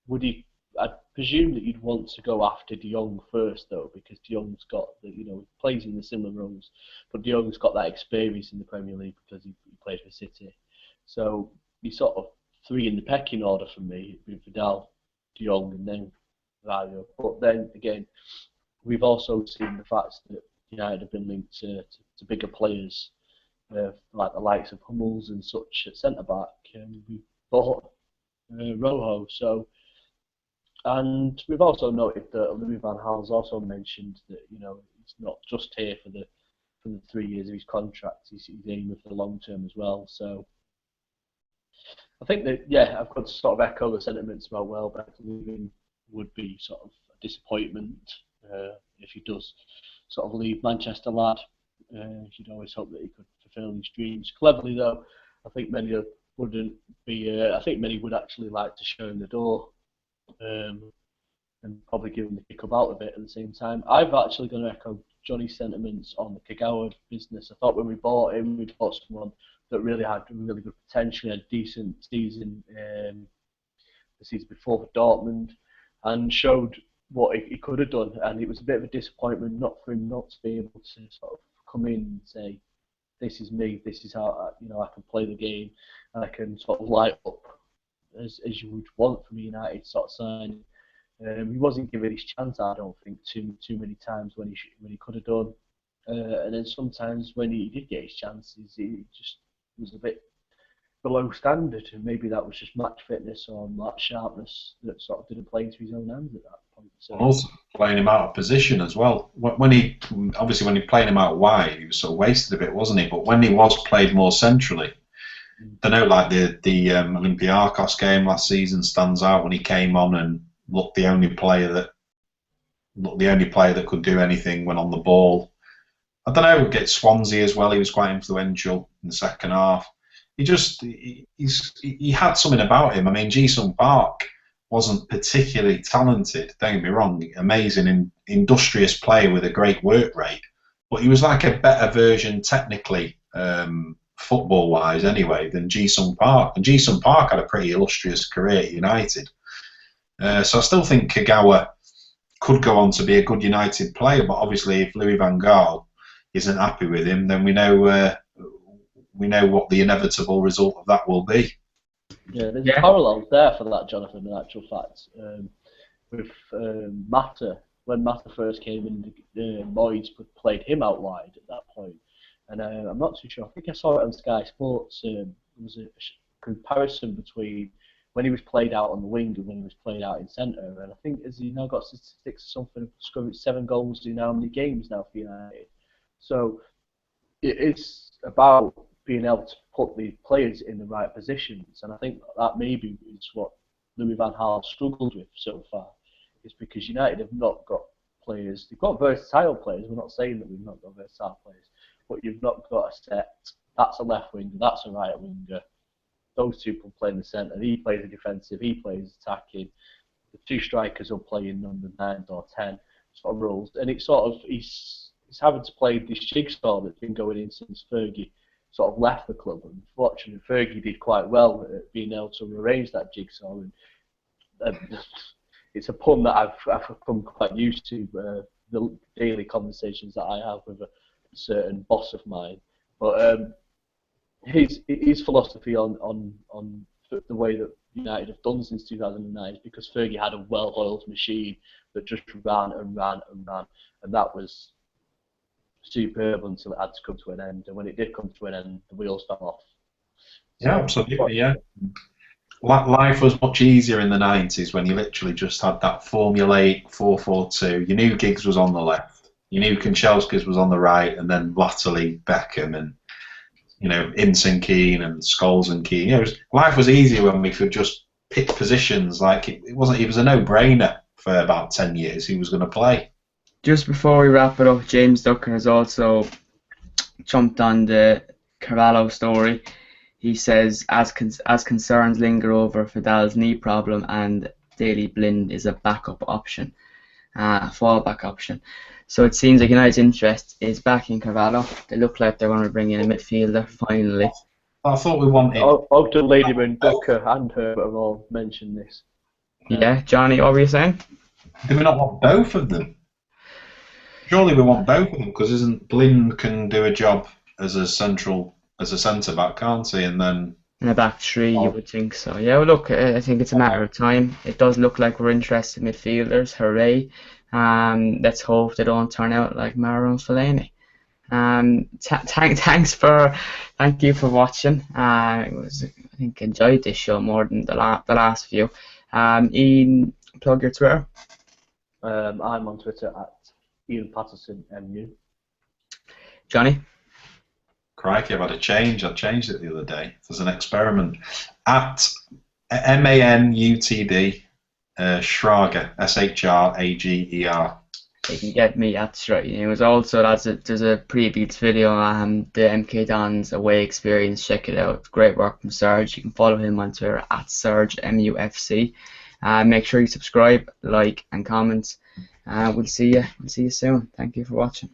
Would he? I presume that you'd want to go after De Jong first, though, because De Jong's got he plays in the similar roles, but De Jong's got that experience in the Premier League because he played for City. So he's sort of three in the pecking order for me: Vidal, De Jong, and then Rayo. But then again, we've also seen the fact that United have been linked to bigger players, like the likes of Hummels and such at centre back, and we bought Rojo. And we've also noted that Louis van Gaal's also mentioned that he's not just here for the 3 years of his contract. He's aiming for the long term as well. So I think that I've got to sort of echo the sentiments about Welbeck leaving. Would be sort of a disappointment if he does sort of leave. Manchester lad. You'd always hope that he could fulfil his dreams. Cleverly though, I think many wouldn't be. I think many would actually like to show him the door. And probably give him the kick up out of it at the same time. I've actually going to echo Johnny's sentiments on the Kagawa business. I thought when we bought him, we bought someone that really had really good potential, had a decent season the season before for Dortmund, and showed what he could have done. And it was a bit of a disappointment not for him not to be able to sort of come in and say, "This is me. This is how I can play the game, and I can sort of light up." As you would want from a United sort of signing. He wasn't given his chance, I don't think, too many times when he could have done. And then sometimes when he did get his chances, he just was a bit below standard, and maybe that was just match fitness or match sharpness that sort of didn't play into his own hands at that point. So. Also playing him out of position as well. When he played him out wide, he was sort of wasted a bit, wasn't he? But when he was played more centrally, I know, like the Olympiacos game last season stands out when he came on and looked the only player that could do anything when on the ball. I don't know, get Swansea as well. He was quite influential in the second half. He had something about him. I mean, Ji-sung Park wasn't particularly talented. Don't get me wrong, amazing, industrious player with a great work rate. But he was like a better version technically, football-wise anyway, than Ji-sung Park. And Ji-sung Park had a pretty illustrious career at United. So I still think Kagawa could go on to be a good United player. But obviously, if Louis van Gaal isn't happy with him, then we know what the inevitable result of that will be. Yeah, there's parallels there for that, Jonathan, in actual fact. With Mata, when Mata first came in, Moyes played him out wide at that point. And I'm not too sure, I think I saw it on Sky Sports, there was a comparison between when he was played out on the wing and when he was played out in centre. And I think has he now got statistics or something, scored 7 goals in how many games now for United. So it's about being able to put the players in the right positions, and I think that maybe is what Louis van Gaal struggled with so far, is because United have not got players. They've got versatile players. We're not saying that we've not got versatile players, but you've not got a set. That's a left winger. That's a right winger. Those two can play in the centre. He plays a defensive. He plays attacking. The 2 strikers will play in number 9 or 10 sort of roles, and it's sort of he's having to play this jigsaw that's been going in since Fergie sort of left the club. And fortunately, Fergie did quite well at being able to arrange that jigsaw. And it's a pun that I've become quite used to, the daily conversations that I have with a certain boss of mine. But his philosophy on the way that United have done since 2009 is because Fergie had a well-oiled machine that just ran and ran and ran, and that was superb until it had to come to an end. And when it did come to an end, the wheels fell off. Yeah, absolutely, yeah. Life was much easier in the 90s when you literally just had that formulaic 4-4-2. You knew Giggs was on the left, you knew Kanchelskis was on the right, and then latterly Beckham and Inson Keane and Scholes and Keane. Life was easier when we could just pick positions. Like it was a no-brainer for about 10 years who was going to play. Just before we wrap it up, James Ducker has also jumped on the Carvalho story. He says, as concerns linger over Fidal's knee problem and Daley Blind is a backup option, fallback option. So it seems like United's interest is back in Carvalho. They look like they're going to bring in a midfielder finally. I thought we wanted... Ogden, Ladyman, Ducker and Herbert have all mentioned this. Yeah, Johnny, what were you saying? Do we not want both of them? Surely we want both of them, because isn't Blind can do a job as a centre back, can't he? And then in a back 3, you would think so. Yeah, well, look, I think it's a matter of time. It does look like we're interested in midfielders. Hooray! Let's hope they don't turn out like Mauro and Fellaini. Thank you for watching. I think enjoyed this show more than the last few. Ian, plug your Twitter. I'm on Twitter at Ian Patterson MU. Johnny? Crikey, I've had a change. I changed it the other day. There's an experiment. At MANUTD Shrager, SHRAGER. You can get me at Shrager. It was also there's a previous video on the MK Dons away experience. Check it out. Great work from Serge. You can follow him on Twitter at Serge MUFC. Make sure you subscribe, like, and comment. We'll see you soon. Thank you for watching.